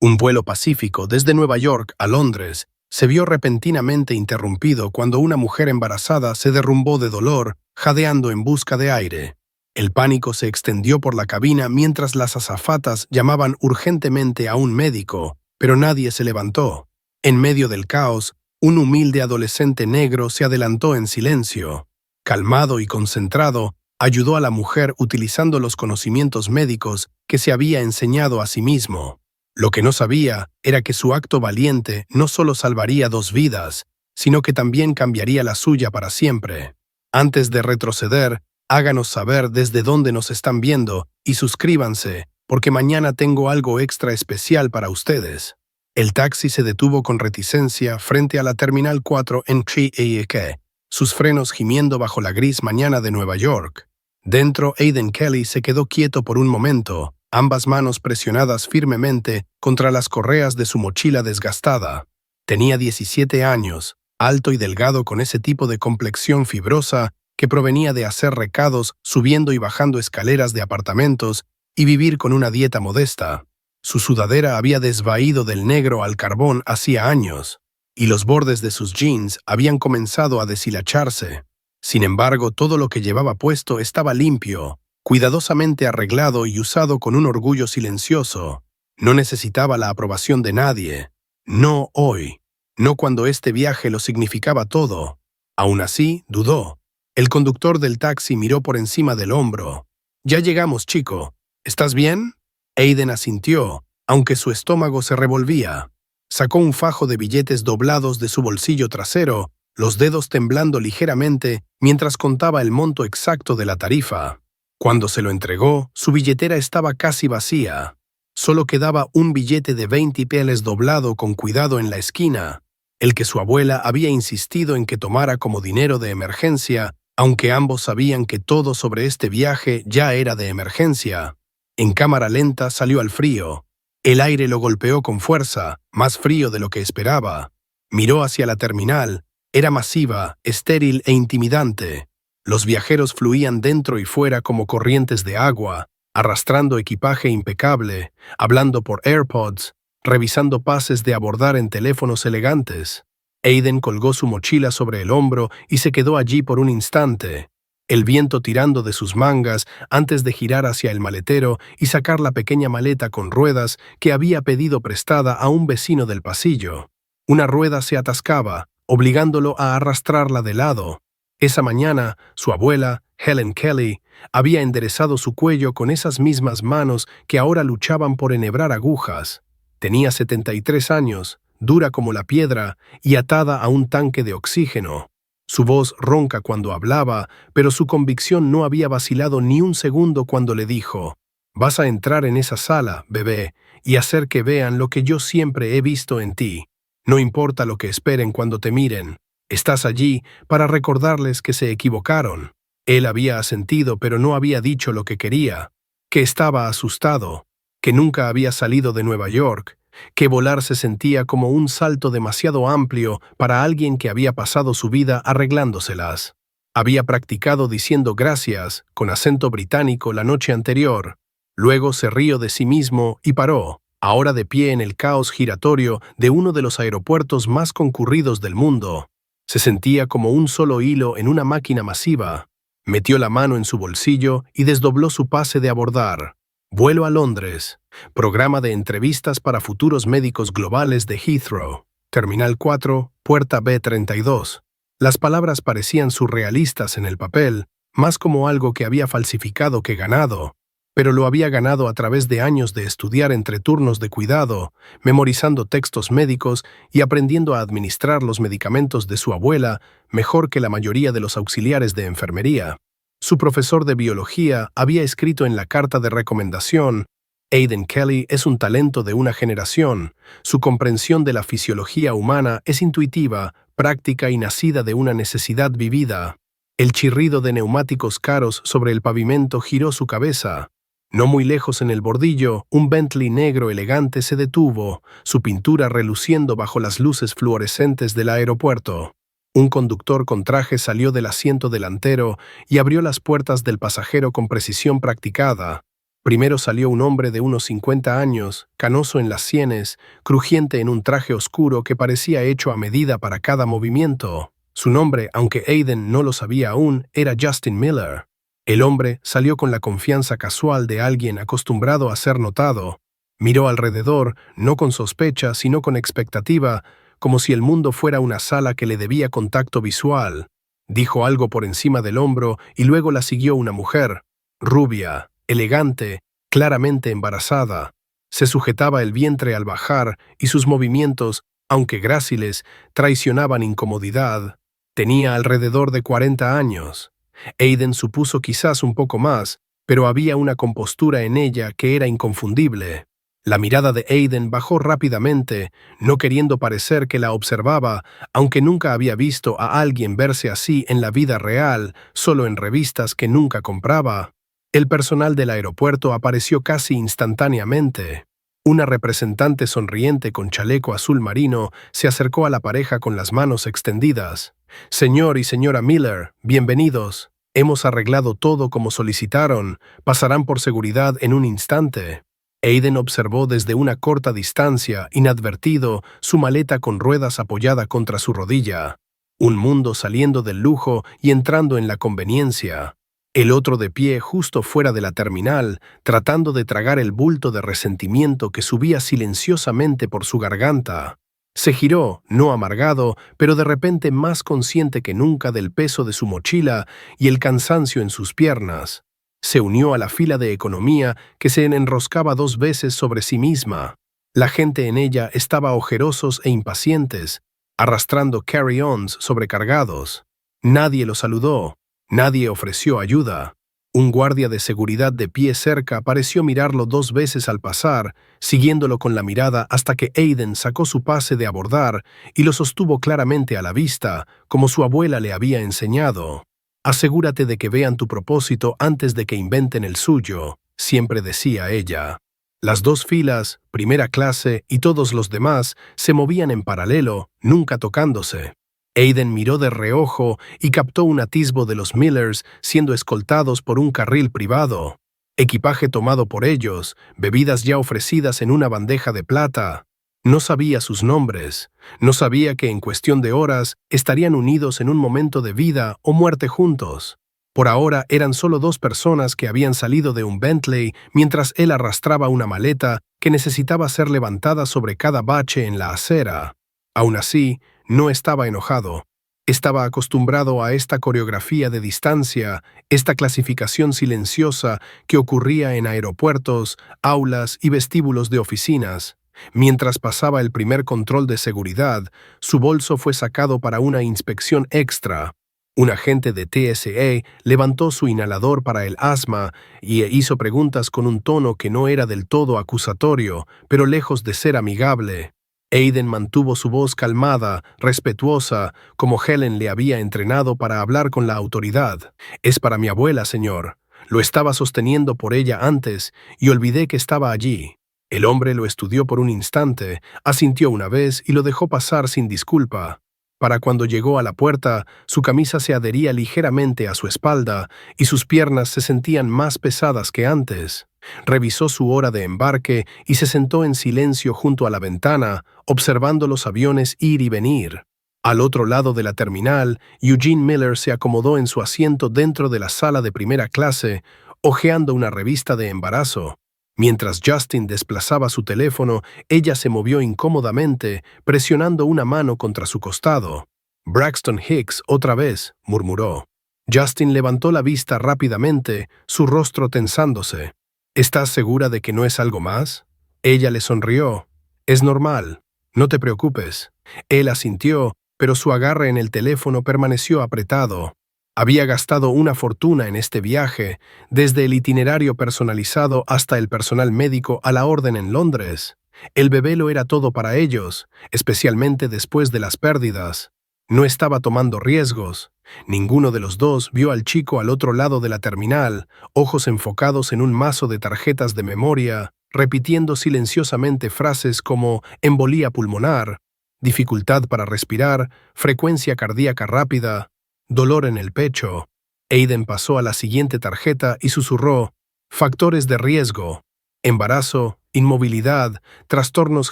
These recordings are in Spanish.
Un vuelo pacífico desde Nueva York a Londres se vio repentinamente interrumpido cuando una mujer embarazada se derrumbó de dolor, jadeando en busca de aire. El pánico se extendió por la cabina mientras las azafatas llamaban urgentemente a un médico, pero nadie se levantó. En medio del caos, un humilde adolescente negro se adelantó en silencio. Calmado y concentrado, ayudó a la mujer utilizando los conocimientos médicos que se había enseñado a sí mismo. Lo que no sabía era que su acto valiente no solo salvaría 2 vidas, sino que también cambiaría la suya para siempre. Antes de retroceder, háganos saber desde dónde nos están viendo y suscríbanse, porque mañana tengo algo extra especial para ustedes. El taxi se detuvo con reticencia frente a la Terminal 4 en Trieste, sus frenos gimiendo bajo la gris mañana de Nueva York. Dentro, Aidan Kelly se quedó quieto por un momento, ambas manos presionadas firmemente contra las correas de su mochila desgastada. Tenía 17 años, alto y delgado con ese tipo de complexión fibrosa que provenía de hacer recados subiendo y bajando escaleras de apartamentos y vivir con una dieta modesta. Su sudadera había desvaído del negro al carbón hacía años, y los bordes de sus jeans habían comenzado a deshilacharse. Sin embargo, todo lo que llevaba puesto estaba limpio, cuidadosamente arreglado y usado con un orgullo silencioso. No necesitaba la aprobación de nadie. No hoy. No cuando este viaje lo significaba todo. Aún así, dudó. El conductor del taxi miró por encima del hombro. «Ya llegamos, chico. ¿Estás bien?» Aidan asintió, aunque su estómago se revolvía. Sacó un fajo de billetes doblados de su bolsillo trasero, los dedos temblando ligeramente mientras contaba el monto exacto de la tarifa. Cuando se lo entregó, su billetera estaba casi vacía. Solo quedaba un billete de 20 pesos doblado con cuidado en la esquina, el que su abuela había insistido en que tomara como dinero de emergencia, aunque ambos sabían que todo sobre este viaje ya era de emergencia. En cámara lenta salió al frío. El aire lo golpeó con fuerza, más frío de lo que esperaba. Miró hacia la terminal. Era masiva, estéril e intimidante. Los viajeros fluían dentro y fuera como corrientes de agua, arrastrando equipaje impecable, hablando por AirPods, revisando pases de abordar en teléfonos elegantes. Aidan colgó su mochila sobre el hombro y se quedó allí por un instante, el viento tirando de sus mangas antes de girar hacia el maletero y sacar la pequeña maleta con ruedas que había pedido prestada a un vecino del pasillo. Una rueda se atascaba, obligándolo a arrastrarla de lado. Esa mañana, su abuela, Helen Kelly, había enderezado su cuello con esas mismas manos que ahora luchaban por enhebrar agujas. Tenía 73 años, dura como la piedra y atada a un tanque de oxígeno. Su voz ronca cuando hablaba, pero su convicción no había vacilado ni un segundo cuando le dijo: «Vas a entrar en esa sala, bebé, y hacer que vean lo que yo siempre he visto en ti. No importa lo que esperen cuando te miren. Estás allí para recordarles que se equivocaron». Él había asentido, pero no había dicho lo que quería, que estaba asustado, que nunca había salido de Nueva York, que volar se sentía como un salto demasiado amplio para alguien que había pasado su vida arreglándoselas. Había practicado diciendo gracias con acento británico la noche anterior. Luego se rió de sí mismo y paró, ahora de pie en el caos giratorio de uno de los aeropuertos más concurridos del mundo. Se sentía como un solo hilo en una máquina masiva. Metió la mano en su bolsillo y desdobló su pase de abordar. Vuelo a Londres. Programa de entrevistas para futuros médicos globales de Heathrow. Terminal 4, puerta B32. Las palabras parecían surrealistas en el papel, más como algo que había falsificado que ganado, pero lo había ganado a través de años de estudiar entre turnos de cuidado, memorizando textos médicos y aprendiendo a administrar los medicamentos de su abuela mejor que la mayoría de los auxiliares de enfermería. Su profesor de biología había escrito en la carta de recomendación: «Aidan Kelly es un talento de una generación. Su comprensión de la fisiología humana es intuitiva, práctica y nacida de una necesidad vivida». El chirrido de neumáticos caros sobre el pavimento giró su cabeza. No muy lejos en el bordillo, un Bentley negro elegante se detuvo, su pintura reluciendo bajo las luces fluorescentes del aeropuerto. Un conductor con traje salió del asiento delantero y abrió las puertas del pasajero con precisión practicada. Primero salió un hombre de unos 50 años, canoso en las sienes, crujiente en un traje oscuro que parecía hecho a medida para cada movimiento. Su nombre, aunque Aiden no lo sabía aún, era Justin Miller. El hombre salió con la confianza casual de alguien acostumbrado a ser notado. Miró alrededor, no con sospecha, sino con expectativa, como si el mundo fuera una sala que le debía contacto visual. Dijo algo por encima del hombro y luego la siguió una mujer, rubia, elegante, claramente embarazada. Se sujetaba el vientre al bajar y sus movimientos, aunque gráciles, traicionaban incomodidad. Tenía alrededor de 40 años. Aiden supuso quizás un poco más, pero había una compostura en ella que era inconfundible. La mirada de Aiden bajó rápidamente, no queriendo parecer que la observaba, aunque nunca había visto a alguien verse así en la vida real, solo en revistas que nunca compraba. El personal del aeropuerto apareció casi instantáneamente. Una representante sonriente con chaleco azul marino se acercó a la pareja con las manos extendidas. «Señor y señora Miller, bienvenidos. Hemos arreglado todo como solicitaron. Pasarán por seguridad en un instante». Aiden observó desde una corta distancia, inadvertido, su maleta con ruedas apoyada contra su rodilla. Un mundo saliendo del lujo y entrando en la conveniencia. El otro de pie justo fuera de la terminal, tratando de tragar el bulto de resentimiento que subía silenciosamente por su garganta. Se giró, no amargado, pero de repente más consciente que nunca del peso de su mochila y el cansancio en sus piernas. Se unió a la fila de economía que se enroscaba 2 veces sobre sí misma. La gente en ella estaba ojerosos e impacientes, arrastrando carry-ons sobrecargados. Nadie lo saludó, nadie ofreció ayuda. Un guardia de seguridad de pie cerca pareció mirarlo 2 veces al pasar, siguiéndolo con la mirada hasta que Aiden sacó su pase de abordar y lo sostuvo claramente a la vista, como su abuela le había enseñado. «Asegúrate de que vean tu propósito antes de que inventen el suyo», siempre decía ella. Las 2 filas, primera clase y todos los demás, se movían en paralelo, nunca tocándose. Aiden miró de reojo y captó un atisbo de los Millers siendo escoltados por un carril privado. Equipaje tomado por ellos, bebidas ya ofrecidas en una bandeja de plata. No sabía sus nombres, no sabía que en cuestión de horas estarían unidos en un momento de vida o muerte juntos. Por ahora eran solo 2 personas que habían salido de un Bentley mientras él arrastraba una maleta que necesitaba ser levantada sobre cada bache en la acera. Aún así, no estaba enojado. Estaba acostumbrado a esta coreografía de distancia, esta clasificación silenciosa que ocurría en aeropuertos, aulas y vestíbulos de oficinas. Mientras pasaba el primer control de seguridad, su bolso fue sacado para una inspección extra. Un agente de TSA levantó su inhalador para el asma y hizo preguntas con un tono que no era del todo acusatorio, pero lejos de ser amigable. Aiden mantuvo su voz calmada, respetuosa, como Helen le había entrenado para hablar con la autoridad. «Es para mi abuela, señor. Lo estaba sosteniendo por ella antes y olvidé que estaba allí». El hombre lo estudió por un instante, asintió una vez y lo dejó pasar sin disculpa. Para cuando llegó a la puerta, su camisa se adhería ligeramente a su espalda y sus piernas se sentían más pesadas que antes. Revisó su hora de embarque y se sentó en silencio junto a la ventana, observando los aviones ir y venir. Al otro lado de la terminal, Eugene Miller se acomodó en su asiento dentro de la sala de primera clase, hojeando una revista de embarazo. Mientras Justin desplazaba su teléfono, ella se movió incómodamente, presionando una mano contra su costado. «Braxton Hicks, otra vez», murmuró. Justin levantó la vista rápidamente, su rostro tensándose. «¿Estás segura de que no es algo más?» Ella le sonrió. «Es normal. No te preocupes». Él asintió, pero su agarre en el teléfono permaneció apretado. Había gastado una fortuna en este viaje, desde el itinerario personalizado hasta el personal médico a la orden en Londres. El bebé lo era todo para ellos, especialmente después de las pérdidas. No estaba tomando riesgos. Ninguno de los dos vio al chico al otro lado de la terminal, ojos enfocados en un mazo de tarjetas de memoria, repitiendo silenciosamente frases como embolía pulmonar, dificultad para respirar, frecuencia cardíaca rápida, dolor en el pecho. Aiden pasó a la siguiente tarjeta y susurró, Factores de riesgo: embarazo, inmovilidad, trastornos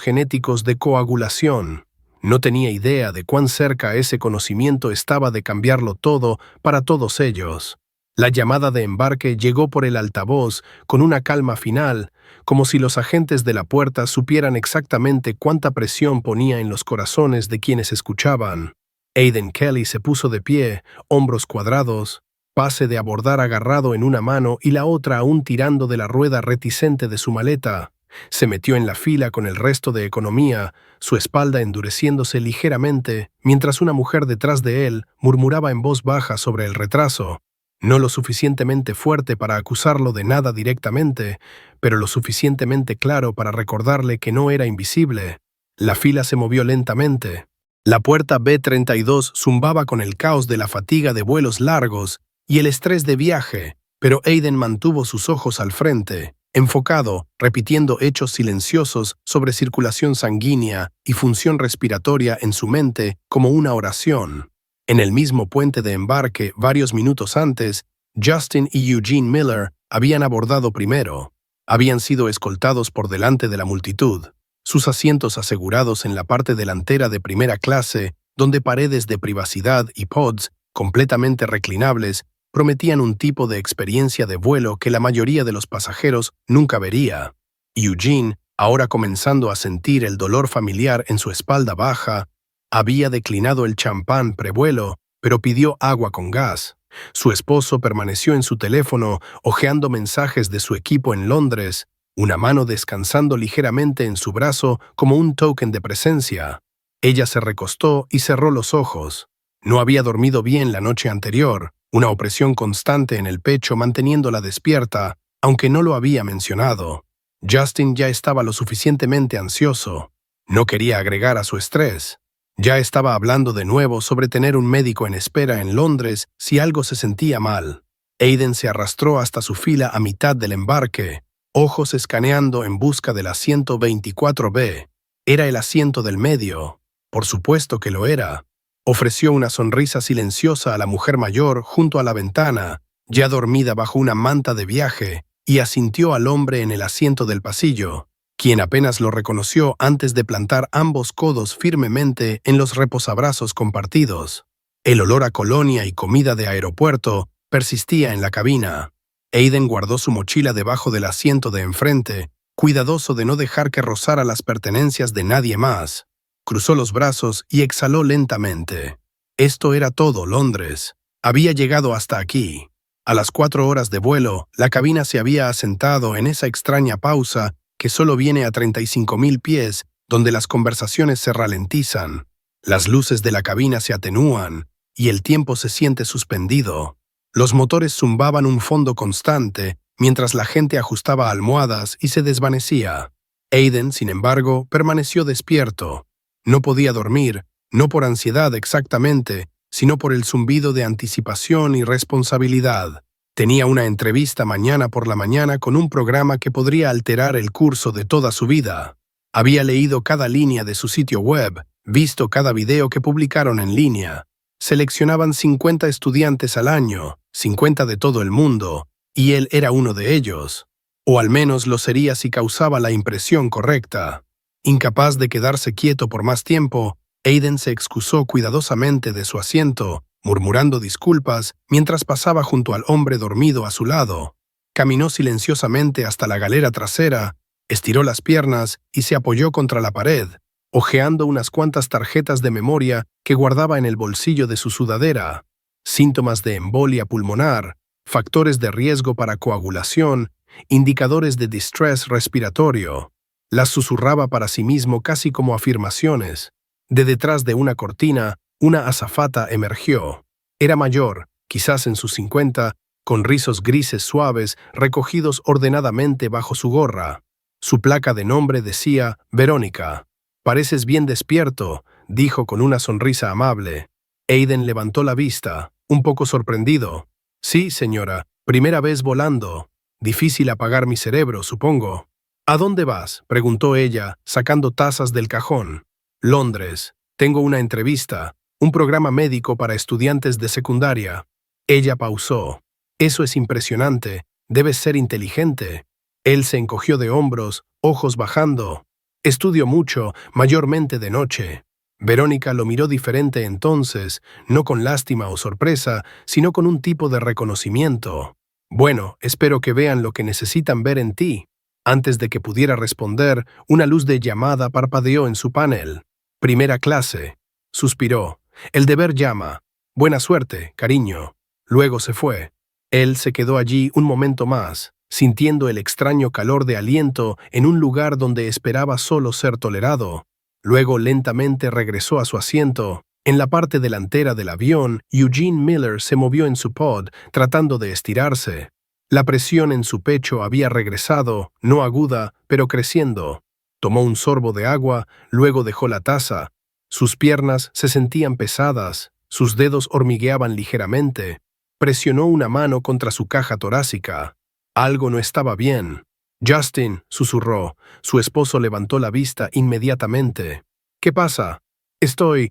genéticos de coagulación. No tenía idea de cuán cerca ese conocimiento estaba de cambiarlo todo para todos ellos. La llamada de embarque llegó por el altavoz con una calma final, como si los agentes de la puerta supieran exactamente cuánta presión ponía en los corazones de quienes escuchaban. Aidan Kelly se puso de pie, hombros cuadrados, pase de abordar agarrado en una mano y la otra aún tirando de la rueda reticente de su maleta. Se metió en la fila con el resto de economía, su espalda endureciéndose ligeramente, mientras una mujer detrás de él murmuraba en voz baja sobre el retraso. No lo suficientemente fuerte para acusarlo de nada directamente, pero lo suficientemente claro para recordarle que no era invisible. La fila se movió lentamente. La puerta B-32 zumbaba con el caos de la fatiga de vuelos largos y el estrés de viaje, pero Aidan mantuvo sus ojos al frente, enfocado, repitiendo hechos silenciosos sobre circulación sanguínea y función respiratoria en su mente como una oración. En el mismo puente de embarque, varios minutos antes, Justin y Eugene Miller habían abordado primero. Habían sido escoltados por delante de la multitud, sus asientos asegurados en la parte delantera de primera clase, donde paredes de privacidad y pods, completamente reclinables, prometían un tipo de experiencia de vuelo que la mayoría de los pasajeros nunca vería. Eugene, ahora comenzando a sentir el dolor familiar en su espalda baja, había declinado el champán prevuelo, pero pidió agua con gas. Su esposo permaneció en su teléfono, hojeando mensajes de su equipo en Londres, una mano descansando ligeramente en su brazo como un token de presencia. Ella se recostó y cerró los ojos. No había dormido bien la noche anterior, una opresión constante en el pecho manteniéndola despierta, aunque no lo había mencionado. Justin ya estaba lo suficientemente ansioso. No quería agregar a su estrés. Ya estaba hablando de nuevo sobre tener un médico en espera en Londres si algo se sentía mal. Aidan se arrastró hasta su fila a mitad del embarque, ojos escaneando en busca del asiento 24B. Era el asiento del medio. Por supuesto que lo era. Ofreció una sonrisa silenciosa a la mujer mayor junto a la ventana, ya dormida bajo una manta de viaje, y asintió al hombre en el asiento del pasillo, quien apenas lo reconoció antes de plantar ambos codos firmemente en los reposabrazos compartidos. El olor a colonia y comida de aeropuerto persistía en la cabina. Aidan guardó su mochila debajo del asiento de enfrente, cuidadoso de no dejar que rozara las pertenencias de nadie más. Cruzó los brazos y exhaló lentamente. Esto era todo, Londres. Había llegado hasta aquí. A las 4 horas de vuelo, la cabina se había asentado en esa extraña pausa que solo viene a 35.000 pies, donde las conversaciones se ralentizan. Las luces de la cabina se atenúan y el tiempo se siente suspendido. Los motores zumbaban un fondo constante mientras la gente ajustaba almohadas y se desvanecía. Aidan, sin embargo, permaneció despierto. No podía dormir, no por ansiedad exactamente, sino por el zumbido de anticipación y responsabilidad. Tenía una entrevista mañana por la mañana con un programa que podría alterar el curso de toda su vida. Había leído cada línea de su sitio web, visto cada video que publicaron en línea. Seleccionaban 50 estudiantes al año, 50 de todo el mundo, y él era uno de ellos. O al menos lo sería si causaba la impresión correcta. Incapaz de quedarse quieto por más tiempo, Aidan se excusó cuidadosamente de su asiento, murmurando disculpas mientras pasaba junto al hombre dormido a su lado. Caminó silenciosamente hasta la galera trasera, estiró las piernas y se apoyó contra la pared, hojeando unas cuantas tarjetas de memoria que guardaba en el bolsillo de su sudadera. Síntomas de embolia pulmonar, factores de riesgo para coagulación, indicadores de distrés respiratorio. Las susurraba para sí mismo casi como afirmaciones. De detrás de una cortina, una azafata emergió. Era mayor, quizás en sus 50, con rizos grises suaves recogidos ordenadamente bajo su gorra. Su placa de nombre decía Verónica. «Pareces bien despierto», dijo con una sonrisa amable. Aidan levantó la vista, un poco sorprendido. «Sí, señora, primera vez volando. Difícil apagar mi cerebro, supongo». «¿A dónde vas?», preguntó ella, sacando tazas del cajón. «Londres. Tengo una entrevista, un programa médico para estudiantes de secundaria». Ella pausó. «Eso es impresionante. Debes ser inteligente. Él se encogió de hombros, ojos bajando. Estudio mucho, mayormente de noche. Verónica lo miró diferente entonces, no con lástima o sorpresa, sino con un tipo de reconocimiento. Bueno, espero que vean lo que necesitan ver en ti. Antes de que pudiera responder, una luz de llamada parpadeó en su panel. Primera clase. Suspiró. El deber llama. Buena suerte, cariño. Luego se fue. Él se quedó allí un momento más, sintiendo el extraño calor de aliento en un lugar donde esperaba solo ser tolerado. Luego lentamente regresó a su asiento. En la parte delantera del avión, Eugene Miller se movió en su pod, tratando de estirarse. La presión en su pecho había regresado, no aguda, pero creciendo. Tomó un sorbo de agua, luego dejó la taza. Sus piernas se sentían pesadas, sus dedos hormigueaban ligeramente. Presionó una mano contra su caja torácica. Algo no estaba bien. Justin, susurró. Su esposo levantó la vista inmediatamente. ¿Qué pasa? Estoy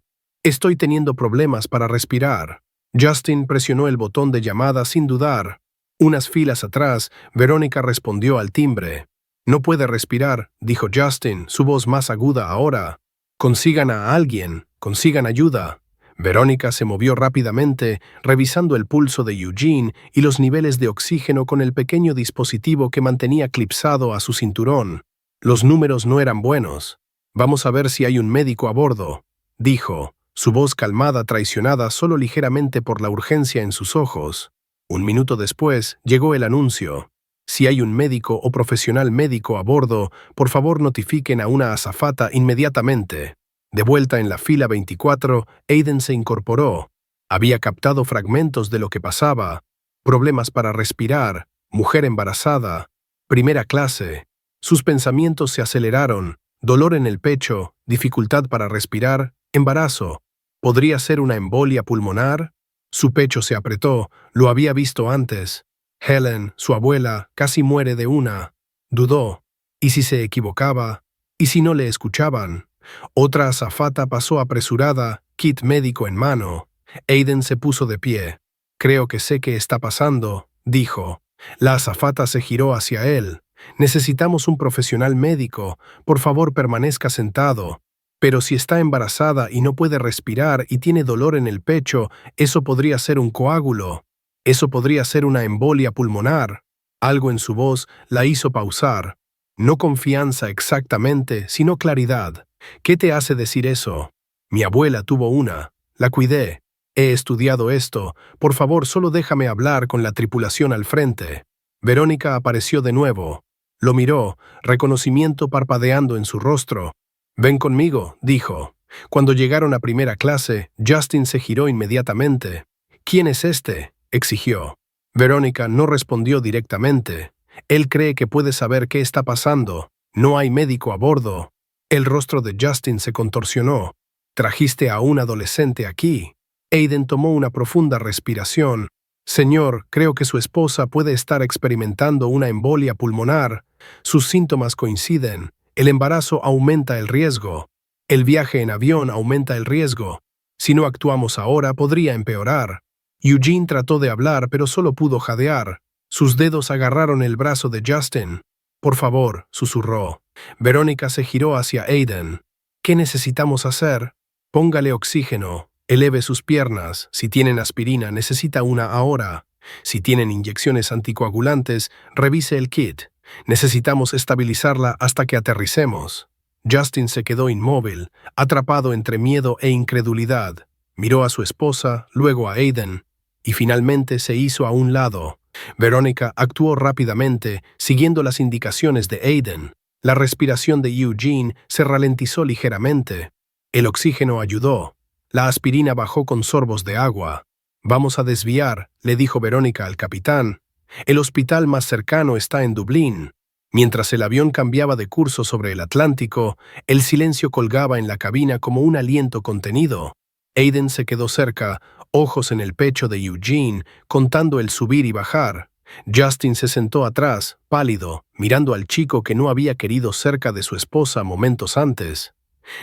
teniendo problemas para respirar. Justin presionó el botón de llamada sin dudar. Unas filas atrás, Verónica respondió al timbre. No puede respirar, dijo Justin, su voz más aguda ahora. Consigan a alguien, consigan ayuda. Verónica se movió rápidamente, revisando el pulso de Eugene y los niveles de oxígeno con el pequeño dispositivo que mantenía clipsado a su cinturón. Los números no eran buenos. Vamos a ver si hay un médico a bordo, dijo, su voz calmada traicionada solo ligeramente por la urgencia en sus ojos. Un minuto después llegó el anuncio. Si hay un médico o profesional médico a bordo, por favor notifiquen a una azafata inmediatamente. De vuelta en la fila 24, Aiden se incorporó. Había captado fragmentos de lo que pasaba. Problemas para respirar, mujer embarazada, primera clase. Sus pensamientos se aceleraron. Dolor en el pecho, dificultad para respirar, embarazo. ¿Podría ser una embolia pulmonar? Su pecho se apretó, lo había visto antes. Helen, su abuela, casi muere de una. Dudó. ¿Y si se equivocaba? ¿Y si no le escuchaban? Otra azafata pasó apresurada, kit médico en mano. Aiden se puso de pie. Creo que sé qué está pasando, dijo. La azafata se giró hacia él. Necesitamos un profesional médico. Por favor, permanezca sentado. Pero si está embarazada y no puede respirar y tiene dolor en el pecho, eso podría ser un coágulo. Eso podría ser una embolia pulmonar. Algo en su voz la hizo pausar. No confianza exactamente, sino claridad. ¿Qué te hace decir eso? Mi abuela tuvo una. La cuidé. He estudiado esto. Por favor, solo déjame hablar con la tripulación al frente. Verónica apareció de nuevo. Lo miró, reconocimiento parpadeando en su rostro. Ven conmigo, dijo. Cuando llegaron a primera clase, Justin se giró inmediatamente. ¿Quién es este?, exigió. Verónica no respondió directamente. Él cree que puede saber qué está pasando. No hay médico a bordo. El rostro de Justin se contorsionó. Trajiste a un adolescente aquí. Aiden tomó una profunda respiración. Señor, creo que su esposa puede estar experimentando una embolia pulmonar. Sus síntomas coinciden. El embarazo aumenta el riesgo. El viaje en avión aumenta el riesgo. Si no actuamos ahora, podría empeorar. Eugene trató de hablar, pero solo pudo jadear. Sus dedos agarraron el brazo de Justin. Por favor, susurró. Verónica se giró hacia Aiden. ¿Qué necesitamos hacer? Póngale oxígeno. Eleve sus piernas. Si tienen aspirina, necesita una ahora. Si tienen inyecciones anticoagulantes, revise el kit. Necesitamos estabilizarla hasta que aterricemos. Justin se quedó inmóvil, atrapado entre miedo e incredulidad. Miró a su esposa, luego a Aiden, y finalmente se hizo a un lado. Verónica actuó rápidamente, siguiendo las indicaciones de Aiden. La respiración de Eugene se ralentizó ligeramente. El oxígeno ayudó. La aspirina bajó con sorbos de agua. Vamos a desviar, le dijo Verónica al capitán. El hospital más cercano está en Dublín. Mientras el avión cambiaba de curso sobre el Atlántico, el silencio colgaba en la cabina como un aliento contenido. Aiden se quedó cerca, ojos en el pecho de Eugene, contando el subir y bajar. Justin se sentó atrás, pálido, mirando al chico que no había querido cerca de su esposa momentos antes.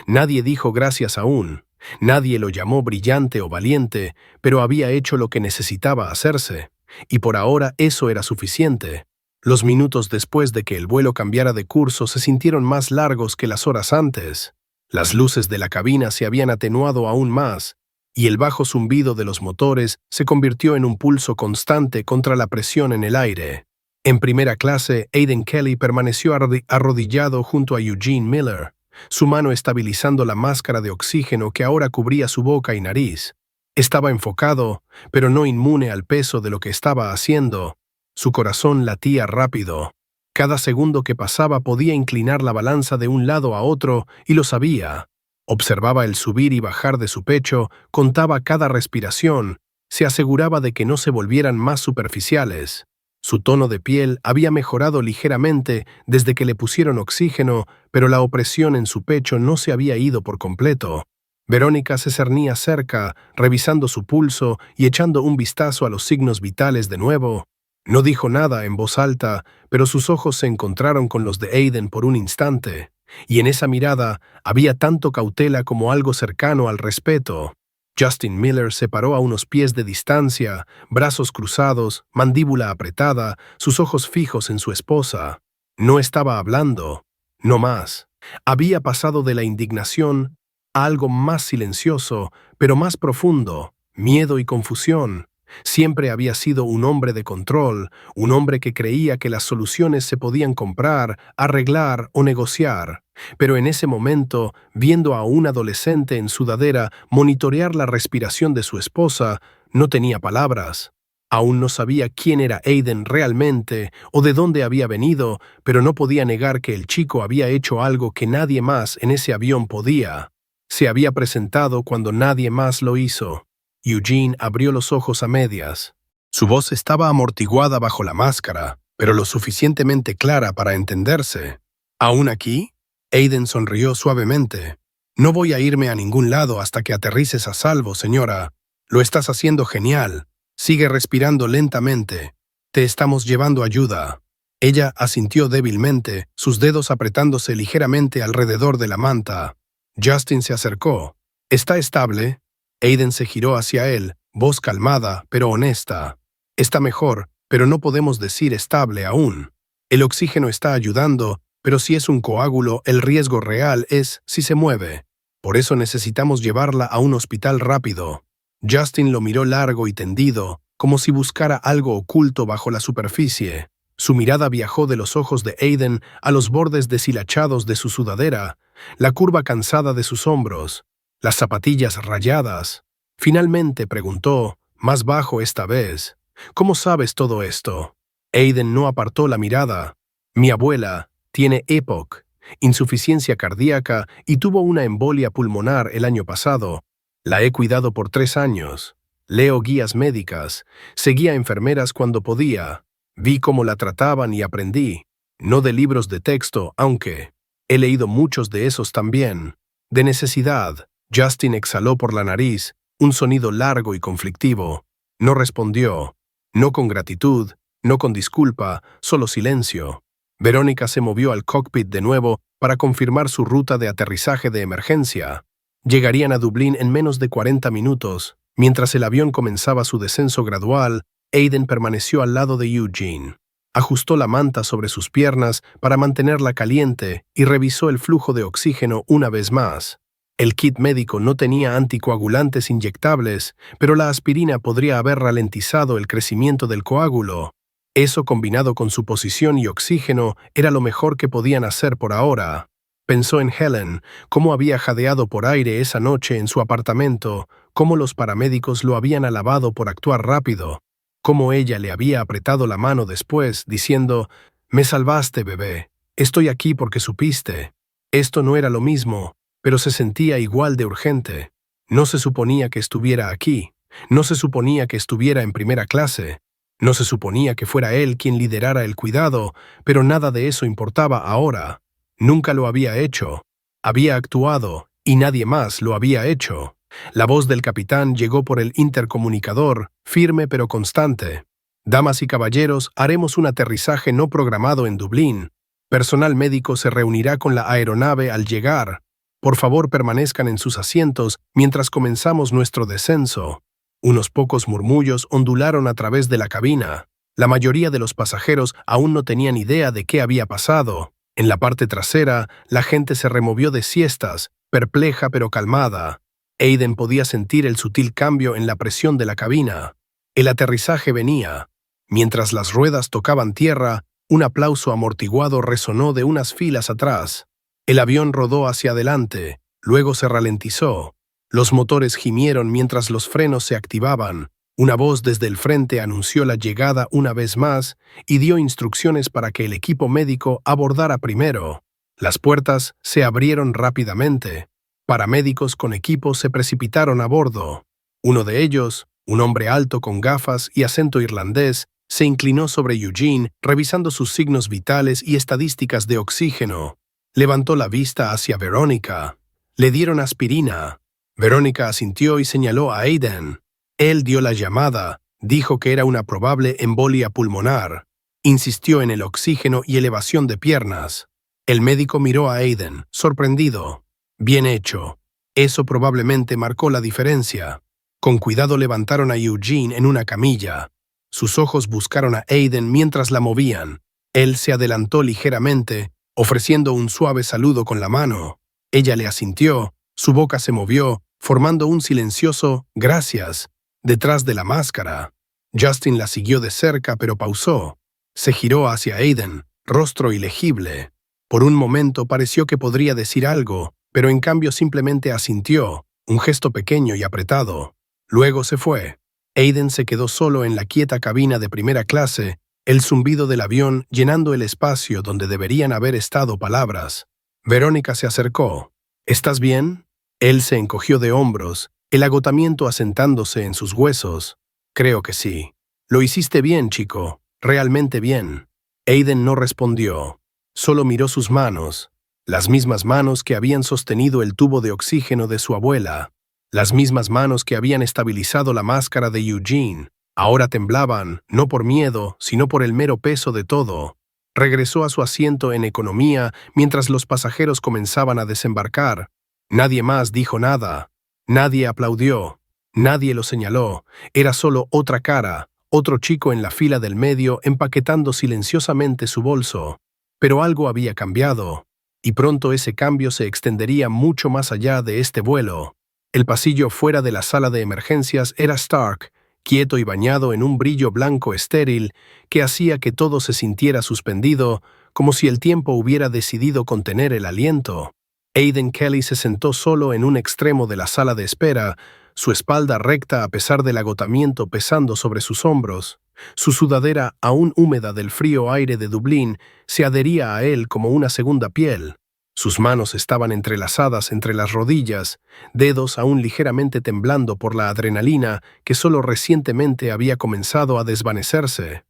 Nadie dijo gracias aún. Nadie lo llamó brillante o valiente, pero había hecho lo que necesitaba hacerse. y por ahora eso era suficiente. Los minutos después de que el vuelo cambiara de curso se sintieron más largos que las horas antes. Las luces de la cabina se habían atenuado aún más, y el bajo zumbido de los motores se convirtió en un pulso constante contra la presión en el aire. En primera clase, Aidan Kelly permaneció arrodillado junto a Eugene Miller, su mano estabilizando la máscara de oxígeno que ahora cubría su boca y nariz. Estaba enfocado, pero no inmune al peso de lo que estaba haciendo. Su corazón latía rápido. Cada segundo que pasaba podía inclinar la balanza de un lado a otro, y lo sabía. Observaba el subir y bajar de su pecho, contaba cada respiración, se aseguraba de que no se volvieran más superficiales. Su tono de piel había mejorado ligeramente desde que le pusieron oxígeno, pero la opresión en su pecho no se había ido por completo. Verónica se cernía cerca, revisando su pulso y echando un vistazo a los signos vitales de nuevo. No dijo nada en voz alta, pero sus ojos se encontraron con los de Aidan por un instante, y en esa mirada había tanto cautela como algo cercano al respeto. Justin Miller se paró a unos pies de distancia, brazos cruzados, mandíbula apretada, sus ojos fijos en su esposa. No estaba hablando, no más. Había pasado de la indignación a algo más silencioso, pero más profundo, miedo y confusión. Siempre había sido un hombre de control, un hombre que creía que las soluciones se podían comprar, arreglar o negociar. Pero en ese momento, viendo a un adolescente en sudadera monitorear la respiración de su esposa, no tenía palabras. Aún no sabía quién era Aidan realmente o de dónde había venido, pero no podía negar que el chico había hecho algo que nadie más en ese avión podía. Se había presentado cuando nadie más lo hizo. Eugene abrió los ojos a medias. Su voz estaba amortiguada bajo la máscara, pero lo suficientemente clara para entenderse. ¿Aún aquí? Aidan sonrió suavemente. No voy a irme a ningún lado hasta que aterrices a salvo, señora. Lo estás haciendo genial. Sigue respirando lentamente. Te estamos llevando ayuda. Ella asintió débilmente, sus dedos apretándose ligeramente alrededor de la manta. Justin se acercó. ¿Está estable? Aidan se giró hacia él, voz calmada, pero honesta. Está mejor, pero no podemos decir estable aún. El oxígeno está ayudando, pero si es un coágulo, el riesgo real es si se mueve. Por eso necesitamos llevarla a un hospital rápido. Justin lo miró largo y tendido, como si buscara algo oculto bajo la superficie. Su mirada viajó de los ojos de Aidan a los bordes deshilachados de su sudadera, la curva cansada de sus hombros, las zapatillas rayadas. Finalmente preguntó, más bajo esta vez, ¿cómo sabes todo esto? Aidan no apartó la mirada. Mi abuela tiene EPOC, insuficiencia cardíaca, y tuvo una embolia pulmonar el año pasado. La he cuidado por 3 años. Leo guías médicas, seguía a enfermeras cuando podía. Vi cómo la trataban y aprendí. No de libros de texto, aunque he leído muchos de esos también. De necesidad. Justin exhaló por la nariz, un sonido largo y conflictivo. No respondió. No con gratitud, no con disculpa, solo silencio. Verónica se movió al cockpit de nuevo para confirmar su ruta de aterrizaje de emergencia. Llegarían a Dublín en menos de 40 minutos. Mientras el avión comenzaba su descenso gradual, Aidan permaneció al lado de Eugene. Ajustó la manta sobre sus piernas para mantenerla caliente y revisó el flujo de oxígeno una vez más. El kit médico no tenía anticoagulantes inyectables, pero la aspirina podría haber ralentizado el crecimiento del coágulo. Eso, combinado con su posición y oxígeno, era lo mejor que podían hacer por ahora. Pensó en Helen, cómo había jadeado por aire esa noche en su apartamento, cómo los paramédicos lo habían alabado por actuar rápido, cómo ella le había apretado la mano después, diciendo, «Me salvaste, bebé. Estoy aquí porque supiste». Esto no era lo mismo, pero se sentía igual de urgente. No se suponía que estuviera aquí. No se suponía que estuviera en primera clase. No se suponía que fuera él quien liderara el cuidado, pero nada de eso importaba ahora. Nunca lo había hecho. Había actuado, y nadie más lo había hecho. La voz del capitán llegó por el intercomunicador, firme pero constante. «Damas y caballeros, haremos un aterrizaje no programado en Dublín. Personal médico se reunirá con la aeronave al llegar. Por favor, permanezcan en sus asientos mientras comenzamos nuestro descenso». Unos pocos murmullos ondularon a través de la cabina. La mayoría de los pasajeros aún no tenían idea de qué había pasado. En la parte trasera, la gente se removió de siestas, perpleja pero calmada. Aiden podía sentir el sutil cambio en la presión de la cabina. El aterrizaje venía. Mientras las ruedas tocaban tierra, un aplauso amortiguado resonó de unas filas atrás. El avión rodó hacia adelante, luego se ralentizó. Los motores gimieron mientras los frenos se activaban. Una voz desde el frente anunció la llegada una vez más y dio instrucciones para que el equipo médico abordara primero. Las puertas se abrieron rápidamente. Paramédicos con equipo se precipitaron a bordo. Uno de ellos, un hombre alto con gafas y acento irlandés, se inclinó sobre Eugene, revisando sus signos vitales y estadísticas de oxígeno. Levantó la vista hacia Verónica. Le dieron aspirina. Verónica asintió y señaló a Aiden. Él dio la llamada, dijo que era una probable embolia pulmonar. Insistió en el oxígeno y elevación de piernas. El médico miró a Aiden, sorprendido. Bien hecho. Eso probablemente marcó la diferencia. Con cuidado levantaron a Eugene en una camilla. Sus ojos buscaron a Aiden mientras la movían. Él se adelantó ligeramente, ofreciendo un suave saludo con la mano. Ella le asintió, su boca se movió, formando un silencioso «gracias» detrás de la máscara. Justin la siguió de cerca, pero pausó. Se giró hacia Aiden, rostro ilegible. Por un momento pareció que podría decir algo, pero en cambio simplemente asintió, un gesto pequeño y apretado. Luego se fue. Aiden se quedó solo en la quieta cabina de primera clase, el zumbido del avión llenando el espacio donde deberían haber estado palabras. Verónica se acercó. ¿Estás bien? Él se encogió de hombros, el agotamiento asentándose en sus huesos. Creo que sí. Lo hiciste bien, chico. Realmente bien. Aiden no respondió. Solo miró sus manos. Las mismas manos que habían sostenido el tubo de oxígeno de su abuela. Las mismas manos que habían estabilizado la máscara de Eugene. Ahora temblaban, no por miedo, sino por el mero peso de todo. Regresó a su asiento en economía mientras los pasajeros comenzaban a desembarcar. Nadie más dijo nada. Nadie aplaudió. Nadie lo señaló. Era solo otra cara, otro chico en la fila del medio empaquetando silenciosamente su bolso. Pero algo había cambiado, y pronto ese cambio se extendería mucho más allá de este vuelo. El pasillo fuera de la sala de emergencias era Stark, quieto y bañado en un brillo blanco estéril que hacía que todo se sintiera suspendido, como si el tiempo hubiera decidido contener el aliento. Aiden Kelly se sentó solo en un extremo de la sala de espera, su espalda recta a pesar del agotamiento pesando sobre sus hombros. Su sudadera, aún húmeda del frío aire de Dublín, se adhería a él como una segunda piel. Sus manos estaban entrelazadas entre las rodillas, dedos aún ligeramente temblando por la adrenalina que solo recientemente había comenzado a desvanecerse.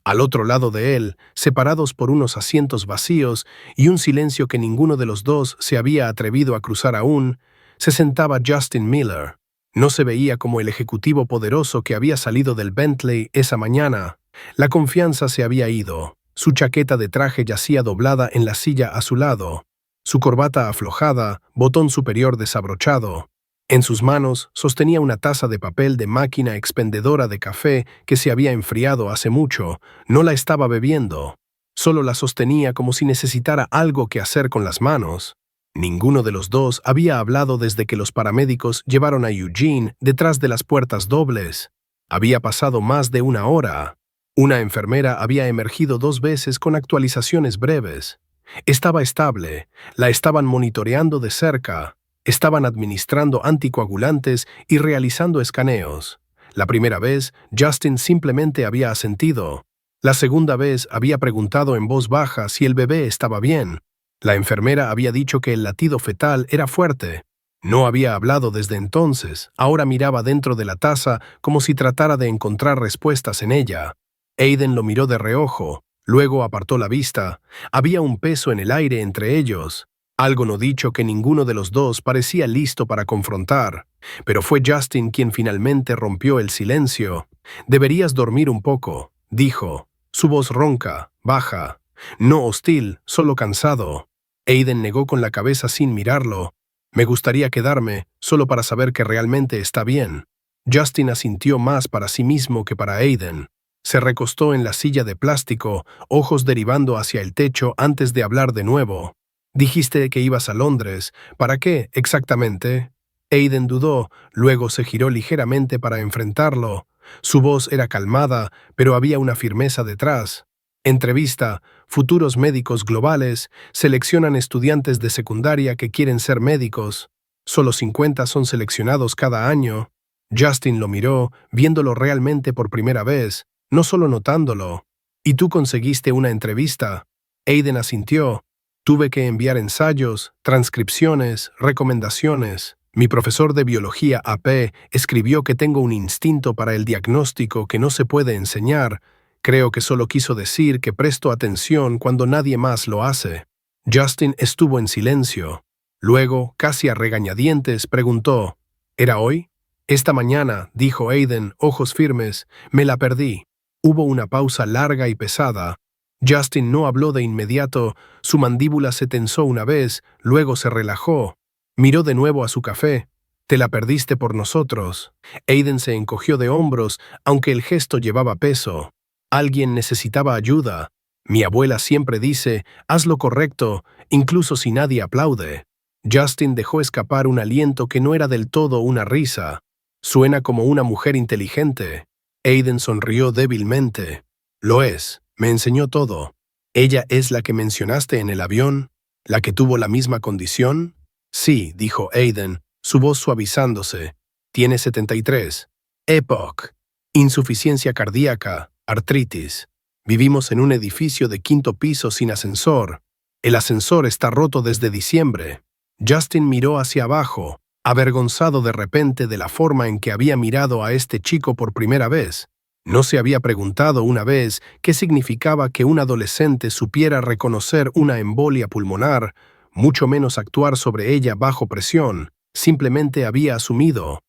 Al otro lado de él, separados por unos asientos vacíos y un silencio que ninguno de los dos se había atrevido a cruzar aún, se sentaba Justin Miller. No se veía como el ejecutivo poderoso que había salido del Bentley esa mañana. La confianza se había ido. Su chaqueta de traje yacía doblada en la silla a su lado. Su corbata aflojada, botón superior desabrochado. En sus manos sostenía una taza de papel de máquina expendedora de café que se había enfriado hace mucho. No la estaba bebiendo. Solo la sostenía como si necesitara algo que hacer con las manos. Ninguno de los dos había hablado desde que los paramédicos llevaron a Eugene detrás de las puertas dobles. Había pasado más de una hora. Una enfermera había emergido 2 veces con actualizaciones breves. Estaba estable, la estaban monitoreando de cerca, estaban administrando anticoagulantes y realizando escaneos. La primera vez, Justin simplemente había asentido. La segunda vez había preguntado en voz baja si el bebé estaba bien. La enfermera había dicho que el latido fetal era fuerte. No había hablado desde entonces, ahora miraba dentro de la taza como si tratara de encontrar respuestas en ella. Aiden lo miró de reojo. Luego apartó la vista. Había un peso en el aire entre ellos. Algo no dicho que ninguno de los dos parecía listo para confrontar. Pero fue Justin quien finalmente rompió el silencio. «Deberías dormir un poco», dijo. Su voz ronca, baja. No hostil, solo cansado. Aiden negó con la cabeza sin mirarlo. «Me gustaría quedarme, solo para saber que realmente está bien». Justin asintió más para sí mismo que para Aiden. Se recostó en la silla de plástico, ojos derivando hacia el techo antes de hablar de nuevo. Dijiste que ibas a Londres. ¿Para qué, exactamente? Aiden dudó, luego se giró ligeramente para enfrentarlo. Su voz era calmada, pero había una firmeza detrás. Entrevista: futuros médicos globales seleccionan estudiantes de secundaria que quieren ser médicos. Solo 50 son seleccionados cada año. Justin lo miró, viéndolo realmente por primera vez, no solo notándolo. ¿Y tú conseguiste una entrevista? Aiden asintió. Tuve que enviar ensayos, transcripciones, recomendaciones. Mi profesor de biología AP escribió que tengo un instinto para el diagnóstico que no se puede enseñar. Creo que solo quiso decir que presto atención cuando nadie más lo hace. Justin estuvo en silencio. Luego, casi a regañadientes, preguntó: ¿Era hoy? Esta mañana, dijo Aiden, ojos firmes, me la perdí. Hubo una pausa larga y pesada. Justin no habló de inmediato, su mandíbula se tensó una vez, luego se relajó. Miró de nuevo a su café. Te la perdiste por nosotros. Aiden se encogió de hombros, aunque el gesto llevaba peso. Alguien necesitaba ayuda. Mi abuela siempre dice, haz lo correcto, incluso si nadie aplaude. Justin dejó escapar un aliento que no era del todo una risa. Suena como una mujer inteligente. Aiden sonrió débilmente. Lo es, me enseñó todo. ¿Ella es la que mencionaste en el avión? ¿La que tuvo la misma condición? Sí, dijo Aiden, su voz suavizándose. Tiene 73. EPOC. Insuficiencia cardíaca, artritis. Vivimos en un edificio de 5º piso sin ascensor. El ascensor está roto desde diciembre. Justin miró hacia abajo, avergonzado de repente de la forma en que había mirado a este chico por primera vez. No se había preguntado una vez qué significaba que un adolescente supiera reconocer una embolia pulmonar, mucho menos actuar sobre ella bajo presión. Simplemente había asumido